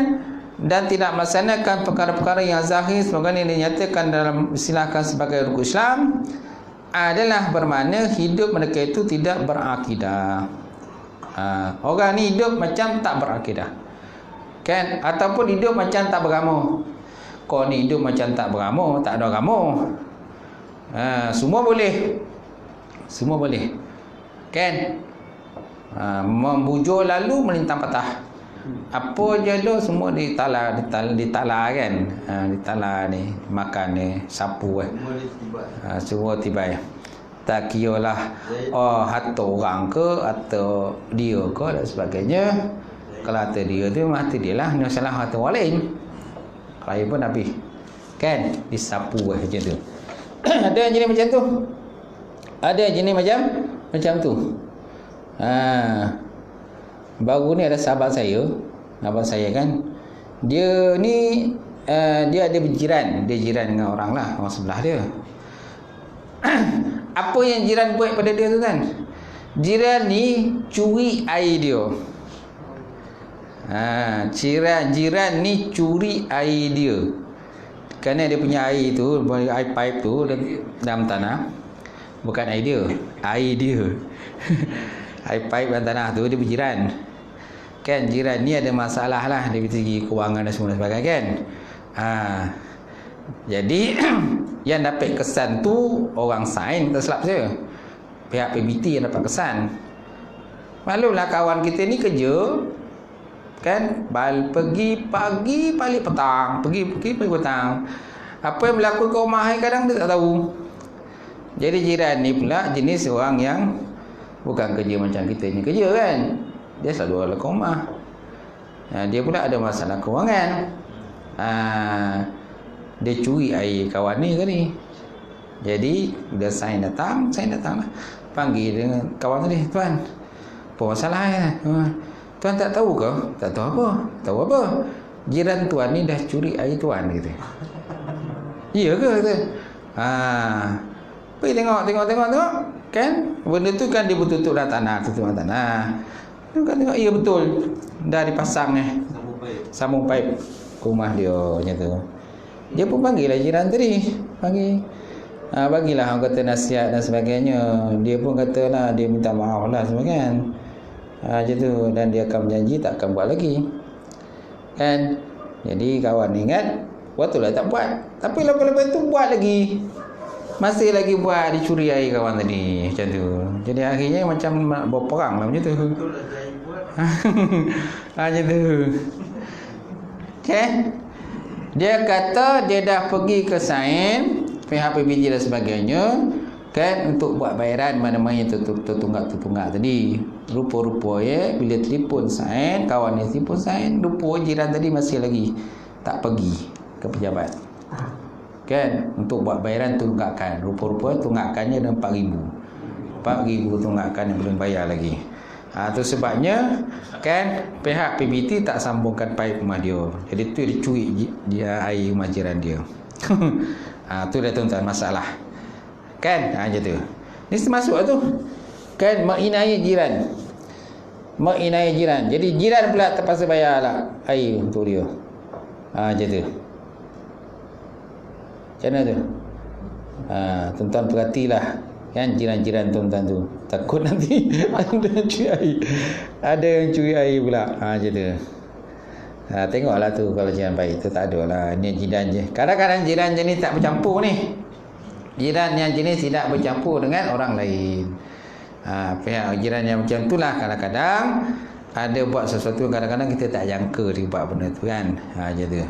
dan tidak melaksanakan perkara-perkara yang zahir sebagaimana dinyatakan dalam istilahkan sebagai rukun Islam, adalah bermakna hidup mereka itu tidak berakidah. Orang ni hidup macam tak berakidah, kan? Ataupun hidup macam tak beragama. Kau ni hidup macam tak beragama, tak ada agama. Semua boleh. Semua boleh, kan? Membujur lalu melintang patah. Apa jodoh semua ditala kan. Ditala ni makan ni sapu semua tiba. Tak kira lah harta orang ke atau dia ke dan sebagainya. Kalau harta dia tu harta dia lah, ni masalah harta orang lain. Kaya pun habis. Kan disapu macam tu. Ada yang jenis macam tu. Ada yang jenis macam tu. Baru ni ada sahabat saya, abang saya kan, dia ni dia ada berjiran, dia jiran dengan orang lah, orang sebelah dia. Apa yang jiran buat pada dia tu kan, jiran ni curi air dia. Jiran ni curi air dia, kerana dia punya air tu, air pipe tu dalam tanah, bukan air dia, air dia. Air pipe dalam tanah tu dia berjiran. Kan jiran ni ada masalah lah dari segi kewangan dan semua sebagainya kan. Jadi yang dapat kesan tu orang sain, tak silap saya, pihak PBT yang dapat kesan. Maklumlah kawan kita ni kerja kan, pergi pagi balik petang, pergi petang. Apa yang berlaku ke rumah kadang dia tak tahu. Jadi jiran ni pula jenis orang yang bukan kerja macam kita ni kerja kan. Dia selalu ada ke rumah. Dia pula ada masalah kewangan. Dia curi air kawan ni tadi. Jadi bila saya datang lah, panggil dengan kawan tadi, tuan, apa masalah ya? Tuan tak tahu ke? Tak tahu apa? Tahu apa? Jiran tuan ni dah curi air tuan gitu. Iya ke? Kata. Pergi tengok. Kan? Benda tu kan dia bertutup dalam tanah, Tengok, iya betul. Dah dipasang sambung pipe ke rumah dia macam tu. Dia pun panggil lah jiran tadi. Bagilah orang kata nasihat dan sebagainya. Dia pun katalah dia minta maaf lah sebagainya. Macam tu. Dan dia akan berjanji tak akan buat lagi. Kan? Jadi kawan ingat, betul lah tak buat. Tapi lepas-lepas tu buat lagi. Masih lagi buat, dicuri air kawan tadi. Macam tu. Jadi akhirnya macam nak berperang lah macam tu. Macam tu. Okay. Dia kata dia dah pergi ke sain, pihak PBT dan sebagainya, kan, untuk buat bayaran mana-mana yang tertunggak tadi. Rupa-rupa bila telefon sain, kawan ni telefon sain, rupa jiran tadi masih lagi tak pergi ke pejabat. Kan, untuk buat bayaran tunggakan. Rupa-rupa tunggakannya ada 4,000 tunggakan yang belum bayar lagi. Tu sebabnya kan pihak PBT tak sambungkan pipe rumah dia. Jadi tu dia curi dia air rumah jiran dia. Tu dah tuan-tuan masalah. Kan? Macam tu. Ni termasuk tu. Kan menginai jiran. Jadi jiran pula terpaksa bayarlah air untuk dia. Macam tu. Macam mana tu? Tuan-tuan perhatilah kan jiran-jiran tuan-tuan tu. Takut nanti ada yang curi air pula. Macam tu. Tengoklah tu kalau jiran baik tu tak ada lah. Ni jiran je. Kadang-kadang jiran jenis tak bercampur ni. Jiran yang jenis tidak bercampur dengan orang lain. Pihak jiran yang macam tu lah kadang-kadang ada buat sesuatu, kadang-kadang kita tak jangka dia buat benda tu kan. Macam tu.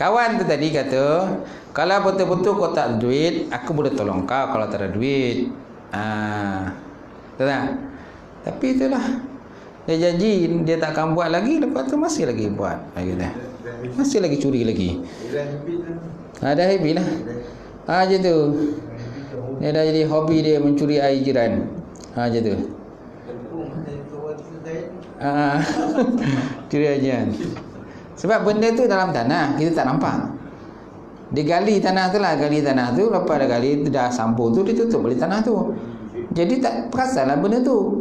Kawan tu tadi kata, kalau betul-betul kau tak ada duit, aku boleh tolong kau kalau tak ada duit. Betul tak? Tapi itulah, dia janji dia tak akan buat lagi, lepas tu masih lagi buat. Masih lagi curi lagi. Dah habis lah. Macam tu. Dia dah jadi hobi dia mencuri air jiran. Macam tu. Curi air jiran. Sebab benda tu dalam tanah, kita tak nampak. Dia gali tanah tu, lepas dah gali, dah sambung tu, dia tutup balik tanah tu. Jadi tak perasan lah benda tu.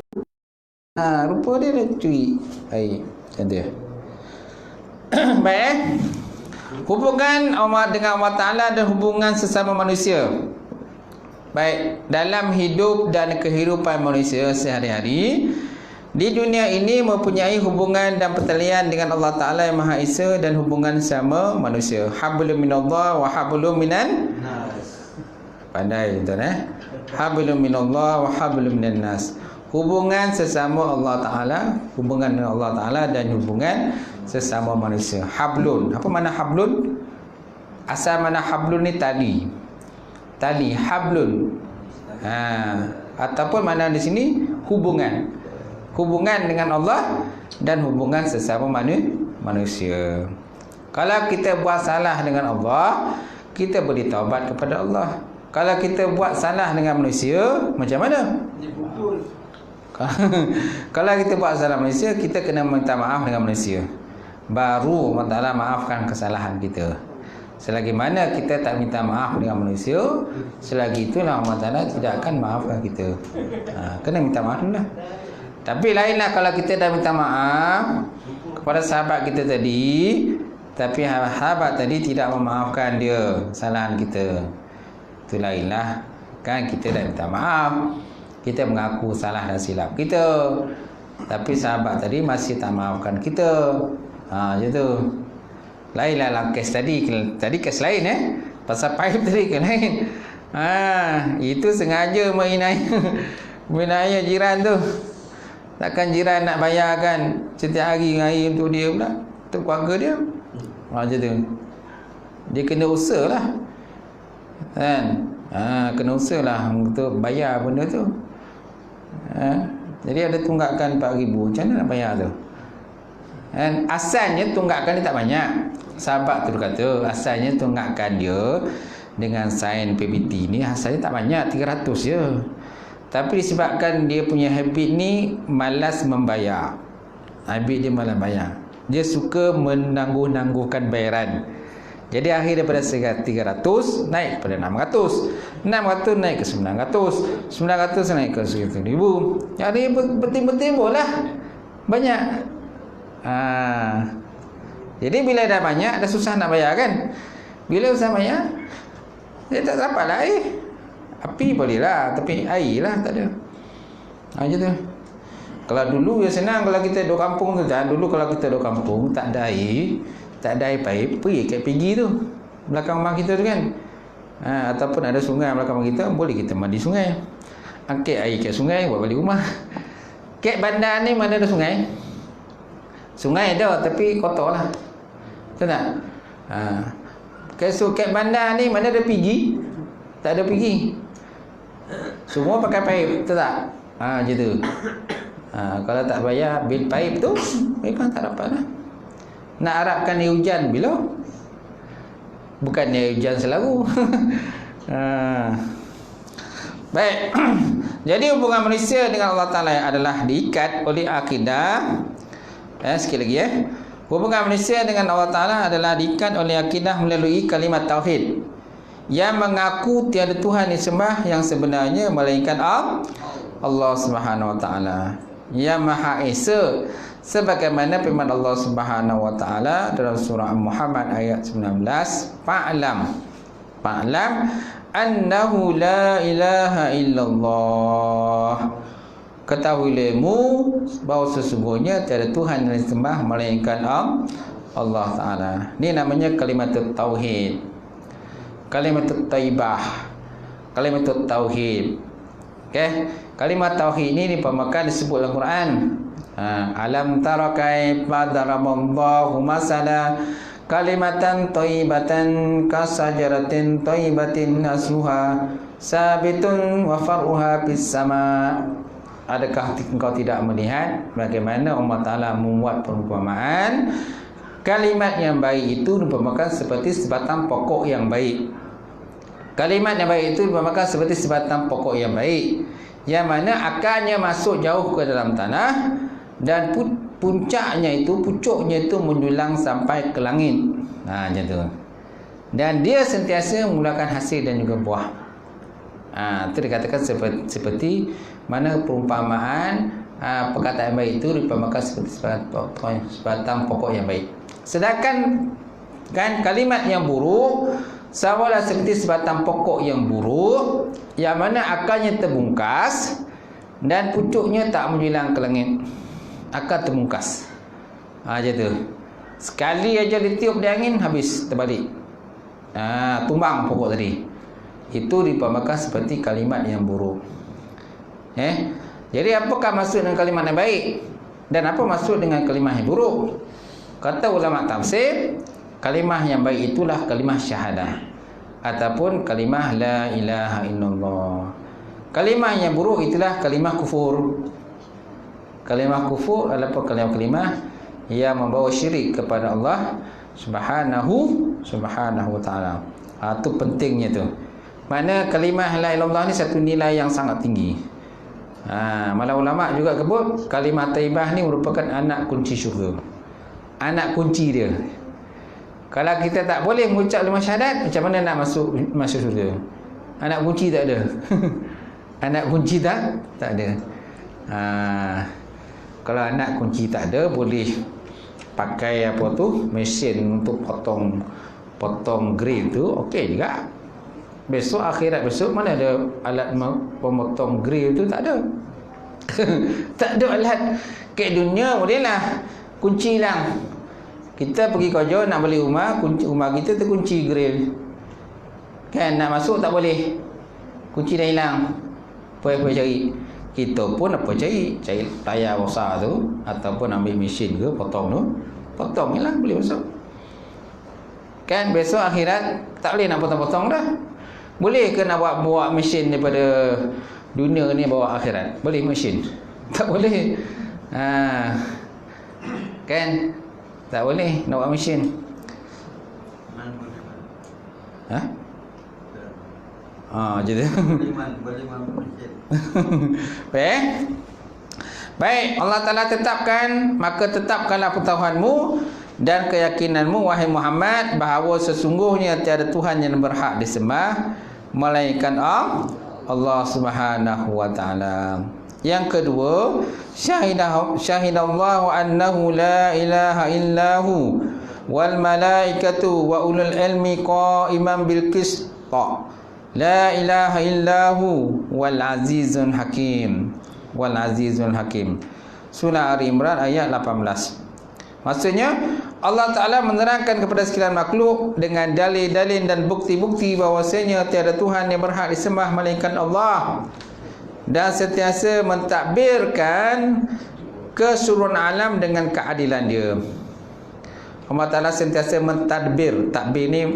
Rupa dia dah curi air. Macam tu. Baik. Hubungan dengan Allah Ta'ala dan hubungan sesama manusia. Baik, dalam hidup dan kehidupan manusia sehari-hari, di dunia ini mempunyai hubungan dan pertalian dengan Allah Ta'ala yang Maha Esa dan hubungan sama manusia. Hablum minallah wa hablum minan nas. Pandai tuan Hablum minallah wa hablum minan nas. hubungan sesama Allah Ta'ala, hubungan dengan Allah Ta'ala dan hubungan sesama manusia. Hablun, apa makna hablun? Asal mana hablun ni tali. Tali, hablun. Ataupun mana di sini hubungan. Hubungan dengan Allah dan hubungan sesama manusia. Kalau kita buat salah dengan Allah, kita boleh taubat kepada Allah. Kalau kita buat salah dengan manusia, macam mana? Kalau kita buat salah manusia, kita kena minta maaf dengan manusia. Baru Allah Ta'ala maafkan kesalahan kita. Selagi mana kita tak minta maaf dengan manusia, selagi itulah Allah Ta'ala tidak akan maafkan kita. Kena minta maaf dulu lah. Tapi lainlah kalau kita dah minta maaf kepada sahabat kita tadi, tapi sahabat tadi tidak memaafkan dia kesalahan kita, itu lainlah. Kan kita dah minta maaf, kita mengaku salah dan silap kita, tapi sahabat tadi masih tak maafkan kita. Macam tu. Lainlah lah kes tadi. Tadi kes lain pasal paip tadi kes lain. Itu sengaja menginaya jiran tu. Takkan jiran nak bayarkan setiap hari air untuk dia pula, untuk keluarga dia. Macam tu. Dia kena usaha lah, kan? Kena usaha lah untuk bayar benda tu. Jadi ada tunggakan 4,000. Macam mana nak bayar tu? Asalnya tunggakan dia tak banyak. Sahabat tu kata asalnya tunggakan dia dengan sign PBT ni asalnya tak banyak, 300 je. Tapi disebabkan dia punya habit ni malas membayar. Habit dia malas bayar. Dia suka menangguh-nangguhkan bayaran. Jadi akhir daripada 300 naik kepada 600. 600 naik ke 900. 900 naik ke 1,000. Jadi bertimbul-timbul lah. Banyak. Jadi bila dah banyak, dah susah nak bayar kan. Bila susah bayar, dia tak dapat lah air. Api boleh lah, tapi air lah tak ada. Macam tu. Kalau dulu ya senang. Kalau kita duduk kampung tu, dulu kalau kita duduk kampung tak ada air, tak ada air paip, pergi kat pigi tu belakang rumah kita tu kan. Ataupun ada sungai belakang rumah kita, boleh kita mandi sungai, angkat air kat sungai, buat balik rumah. Kat bandar ni mana ada sungai? Sungai ada tapi kotor lah, betul tak? Kat bandar ni mana ada pigi? Tak ada pigi. Semua pakai paip, betul tak? Macam tu. Kalau tak bayar bil paip tu, memang tak dapat lah. Nak harapkan air hujan bila? Bukan air hujan selalu. Baik. Jadi hubungan manusia dengan Allah Ta'ala adalah diikat oleh akidah. Sekali lagi hubungan manusia dengan Allah Ta'ala adalah diikat oleh akidah melalui kalimat tauhid, yang mengaku tiada Tuhan disembah yang sebenarnya melainkan Allah Subhanahu Wa Ta'ala yang Maha Esa, sebagaimana firman Allah Subhanahu Wa Ta'ala dalam surah Muhammad ayat 19, Fa'lam annahu la ilaha illallah, ketahuilah bahawa sesungguhnya tiada Tuhan yang disembah melainkan Allah Ta'ala. Ini namanya kalimat tauhid, kalimat taibah, kalimat tauhid. Okay? Kalimat tauhid ini dipamerkan disebut dalam Quran. Alam tara kaifa daraballahu masala kalimatan taibatan kasajaratin taibatin asluha sabitun wa far'uha bis sama. Adakah engkau tidak melihat bagaimana Allah Ta'ala membuat perumpamaan kalimat yang baik itu diumpamakan seperti sebatang pokok yang baik. Kalimat yang baik itu diumpamakan seperti sebatang pokok yang baik, yang mana akarnya masuk jauh ke dalam tanah dan puncaknya itu, pucuknya itu menjulang sampai ke langit. Macam tu. Dan dia sentiasa mengeluarkan hasil dan juga buah. Itu dikatakan seperti mana perumpamaan perkataan baik itu diumpamakan seperti sebatang pokok yang baik. Sedangkan kan kalimat yang buruk samalah seperti sebatang pokok yang buruk, yang mana akarnya terbungkas dan pucuknya tak menjulang ke langit. Akar terbungkas. Macam tu. Sekali aja ditiup di angin, habis terbalik. Tumbang pokok tadi. Itu diumpamakan seperti kalimat yang buruk. Jadi apakah maksud dengan kalimah yang baik? Dan apa maksud dengan kalimah yang buruk? Kata ulama tafsir, kalimah yang baik itulah kalimah syahadah ataupun kalimah la ilaha illallah. Kalimah yang buruk itulah kalimah kufur. Kalimah kufur adalah kalimah yang membawa syirik kepada Allah Subhanahu wa taala. Itu pentingnya tu. Mana kalimah la ilaha illallah ni satu nilai yang sangat tinggi. Malah ulama juga sebut kalimah thayyibah ni merupakan anak kunci syurga. Anak kunci dia. Kalau kita tak boleh mengucap kalimah syahadat, macam mana nak masuk syurga? Anak kunci tak ada. Anak kunci tak ada. Kalau anak kunci tak ada, boleh pakai apa tu, mesin untuk potong grill tu, okey juga. Besok akhirat besok mana ada alat pemotong grill tu, tak ada. Tak ada alat. Kat dunia bolehlah kunci hilang. Kita pergi kerja nak beli rumah, kunci rumah kita terkunci grill. Kan nak masuk tak boleh. Kunci dah hilang. Apa cari? Kita pun apa cari tayar besar tu ataupun ambil mesin ke potong hilang boleh masuk. Kan besok akhirat tak boleh nak potong-potong dah. Boleh ke nak bawa mesin daripada dunia ni bawa akhirat? Boleh mesin? Tak boleh. Kan? Tak boleh nak bawa mesin. Macam tu. Baik, Allah Ta'ala tetapkan, maka tetapkanlah pengetahuanmu dan keyakinanmu wahai Muhammad bahawa sesungguhnya tiada Tuhan yang berhak disembah melainkan Allah Subhanahu wa taala. Yang kedua, syahidallahu annahu la ilaha illahu wal malaikatu wa ulul ilmi qa'iman bil qist. La ilaha illahu wal azizun hakim. Wal azizul hakim. Surah Ali Imran ayat 18. Maksudnya Allah Ta'ala menerangkan kepada sekalian makhluk dengan dalil-dalil dan bukti-bukti bahawasanya tiada Tuhan yang berhak disembah melainkan Allah, dan sentiasa mentadbirkan keseluruhan alam dengan keadilan dia. Allah Ta'ala sentiasa mentadbir. Tadbir ni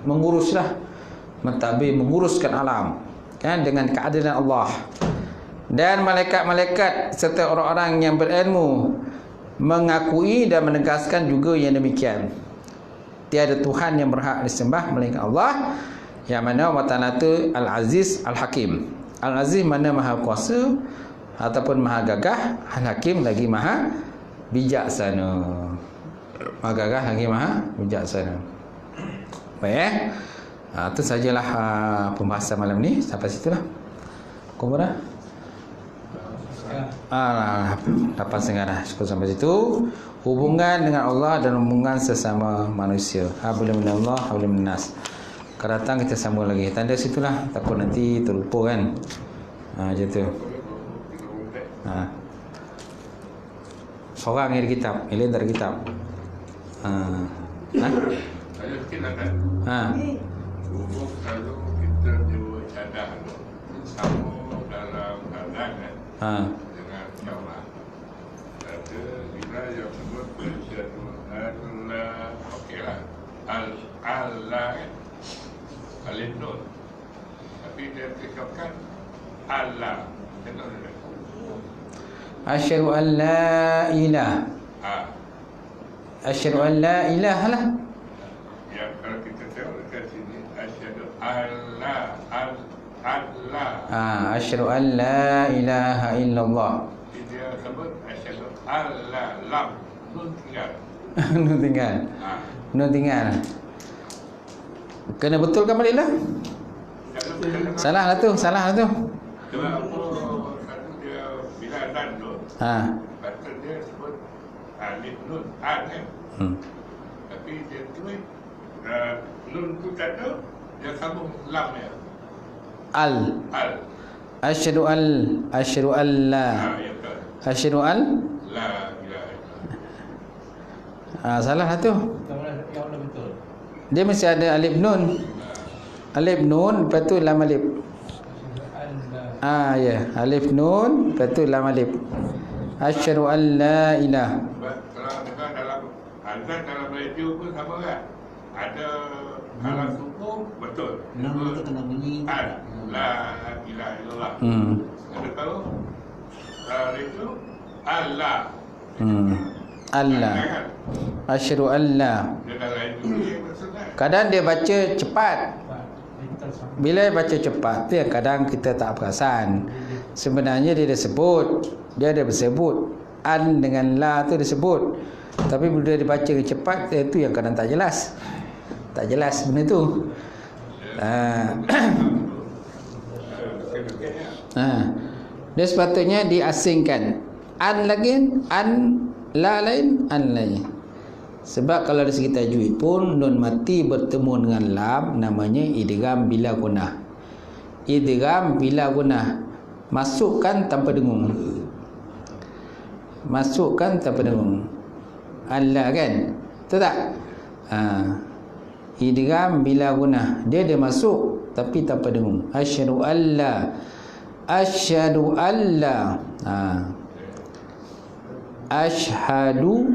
menguruslah. Mentadbir, menguruskan alam kan dengan keadilan Allah. Dan malaikat-malaikat serta orang-orang yang berilmu mengakui dan menegaskan juga yang demikian. Tiada Tuhan yang berhak disembah melainkan Allah, yang mana Allah Ta'ala itu Al-Aziz Al-Hakim. Al-Aziz mana maha kuasa ataupun maha gagah, Al-Hakim lagi maha bijaksana. Maha gagah lagi maha bijaksana. Baik itu sajalah pembahasan malam ni. Sampai situlah. Kau dah? Dapat setengah dah. Cukup sampai situ. Hubungan dengan Allah dan hubungan sesama manusia. Hablum minallah, hablum minnas. Akan datang kita sambung lagi. Tanda situlah. Takut nanti terlupa kan. Macam tu. Seorang yang ada kitab, yang lain tak ada kitab. Saya sikit lah kan. Umum kalau kita jumpa cadang tu sama dalam keadaan kan, dengan jamaah. Ada bila yang sebut bersyadu Allah, okeylah Allah kan, Alif Nun. Tapi dia cakapkan Allah. Kenapa dia? Asyhadu an la ilah. Asyhadu an la ilaha lah. Ya, kalau kita tengok dekat sini asyhadu Allah asyhadu an la ilaha illallah. Dia sebut asyhadu Allah lam nun tinggal. Nun tinggal. Nun tinggal. Kena betulkan balik lah. Salah lah tu. Sebab apa satu dia bila azan tu, patut dia sebut alif nun an kan. Tapi dia tulis nun tu tak ada, dia sambung lam ya. Al. Asyhadu an la. Ya betul. Asyhadu an La ilaha. Salah lah tu. Yang mana betul? Dia mesti ada alif nun. Alif nun, lepas tu lam alif. Ya, alif nun, lepas tu lam alif. Asyhadu an la ilaha. Kalau dengar dalam azan dalam radio pun sama kan? Ada kalau subuh betul. Nama tu kena bunyi. La ilaha illallah. Ada kalau radio Allah. Allah. Asyhadu an la. Dia dalam radio dia maksudnya. Kadang dia baca cepat. Bila dia baca cepat tu yang kadang kita tak perasan. Sebenarnya dia ada sebut an dengan la tu disebut. Tapi bila dia baca cepat itu yang kadang tak jelas. Tak jelas benda tu. Dia sepatutnya diasingkan. An lagi, an la lain, an lain. Sebab kalau dari segi tajwid pun nun mati bertemu dengan lam namanya idgham bila gunnah. Idgham bila gunnah. Masukkan tanpa dengung. Masukkan tanpa dengung. Allah kan? Betul tak? Idgham bila gunnah. Dia masuk tapi tanpa dengung. Asyhadu alla. Asyhadu alla. Asyhadu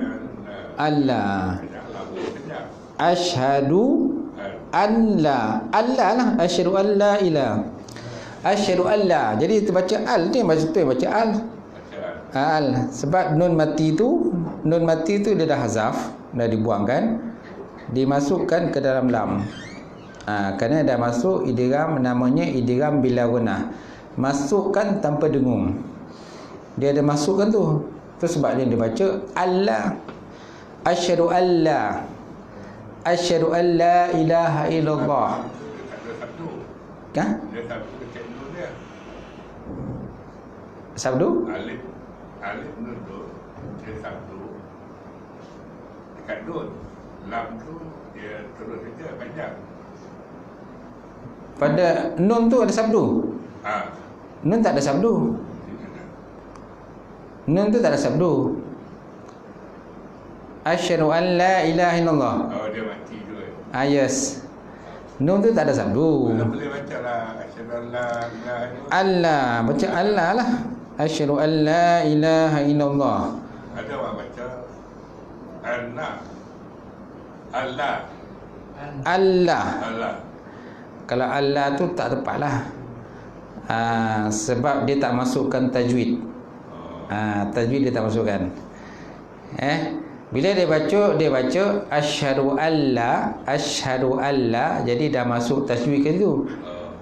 alla. Asyhadu an la. Allah lah. Asyhadu an la ilaha. Asyhadu an la. Jadi kita baca al ni baca al. Al. Sebab nun mati tu dia dah hazaf, dah dibuangkan, dimasukkan ke dalam lam. Kerana dah masuk idgham, namanya idgham bila gunnah. Masukkan tanpa dengung. Dia ada masukkan tu. Tu sebab dia baca Allah. Asyhadu alla. Asyhadu an la ilaha illallah. Kan? Dia sabdu dekat nun dia. Sabdu? Alif nun tu dia sabdu dekat nun. Lam tu dia terus saja panjang. Pada nun tu ada sabdu. Nun tak ada sabdu. Nun tu tak ada sabdu. Asyhadu an la ilaha illallah. Oh, dia mati juga. Yes. Nun tu tak ada sabdu. Boleh baca lah asyhadu an la ilaha illallah. Allah, baca Allah lah. Asyhadu an la ilaha illallah. Ada orang baca Allah. Allah. Allah. Kalau Allah tu tak tepat lah. Sebab dia tak masukkan tajwid. Tajwid dia tak masukkan. Bila dia baca asyhadu alla, asyhadu alla, jadi dah masuk tajwid ke tu.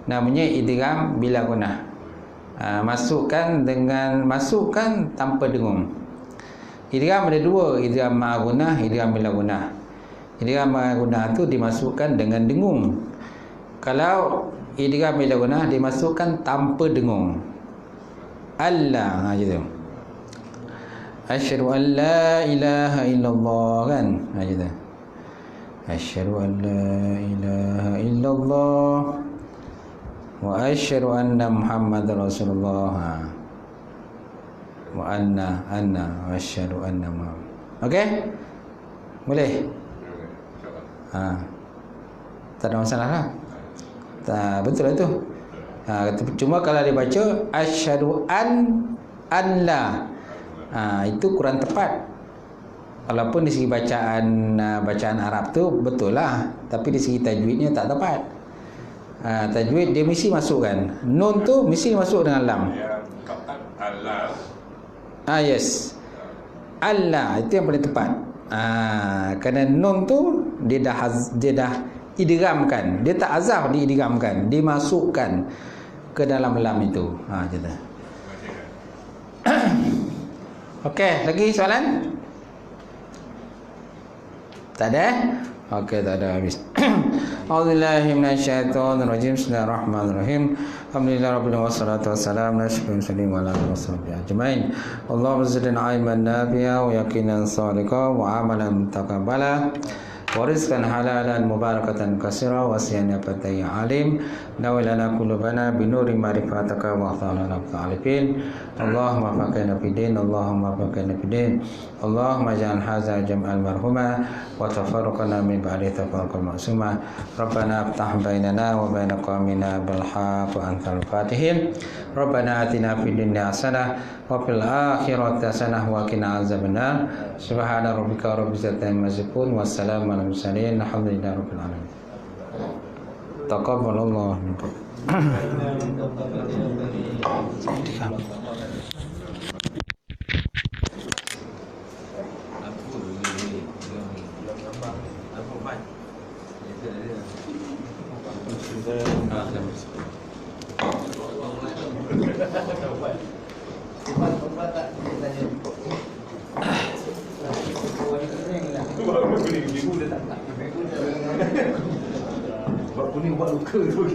Namanya idgham bila gunnah. Masukkan tanpa dengung. Idgham ada dua, idgham ma gunnah, idgham bila gunnah. Idgham ma gunnah tu dimasukkan dengan dengung. Kalau idgham bila gunnah dimasukkan tanpa dengung. Allah gitu. Asyhadu an la ilaha illallah kan? Gitu. Asyhadu an la ilaha illallah wa asyhadu anna Muhammadar Rasulullah. Wa anna wa asyhadu anna Muhammad. Okey? Boleh? Tak ada masalah lah. Betul lah tu. Cuma kalau dia baca asyhadu an la, itu kurang tepat. Walaupun di segi bacaan Arab tu betul lah, tapi di segi tajwidnya tak tepat. Tajwid dia mesti masukkan nun tu, mesti masuk dengan lam. Allah. Yes. Allah itu yang paling tepat. Kerana nun tu dia dah idghamkan. Dia tak azaf diidghamkan, dimasukkan ke dalam lam itu. Macam tu. Okey, lagi soalan? Tak ada? Okey, tak ada, habis. A'udzubillahi minasyaitonirrajim. Bismillahirrahmanirrahim. Alhamdulillahirabbil alamin wassalatu wassalamu ala asyrofil mursalin wa ala alihi washabbihi ajmain. Allahumma zidna ilman nafi'a wa yaqinan shadiqan wa amalan mutaqabbala. ورزقا حلالا مباركة كثيرا وسعنا فتي عليم نور لنا قلوبنا بنور معرفتك واغفرنا الطالبين اللهم فقنا في الدين اللهم فقنا في الدين اللهم اجعل هذا جمع المرحومة وتفرقنا من بعد تفرق المعصومة ربنا افتح بيننا وبين قومنا بالحق وأنت الفاتحين ربنا آتنا في الدنيا حسنة وفي الآخرة حسنة وقنا عذاب النار سبحان ربك رب العزة عما يصفون والسلام على المرسلين الحمد لله رب العالمين تقبل الله منكم Buat kuning buat luka tu.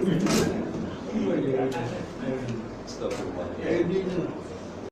Eh, dia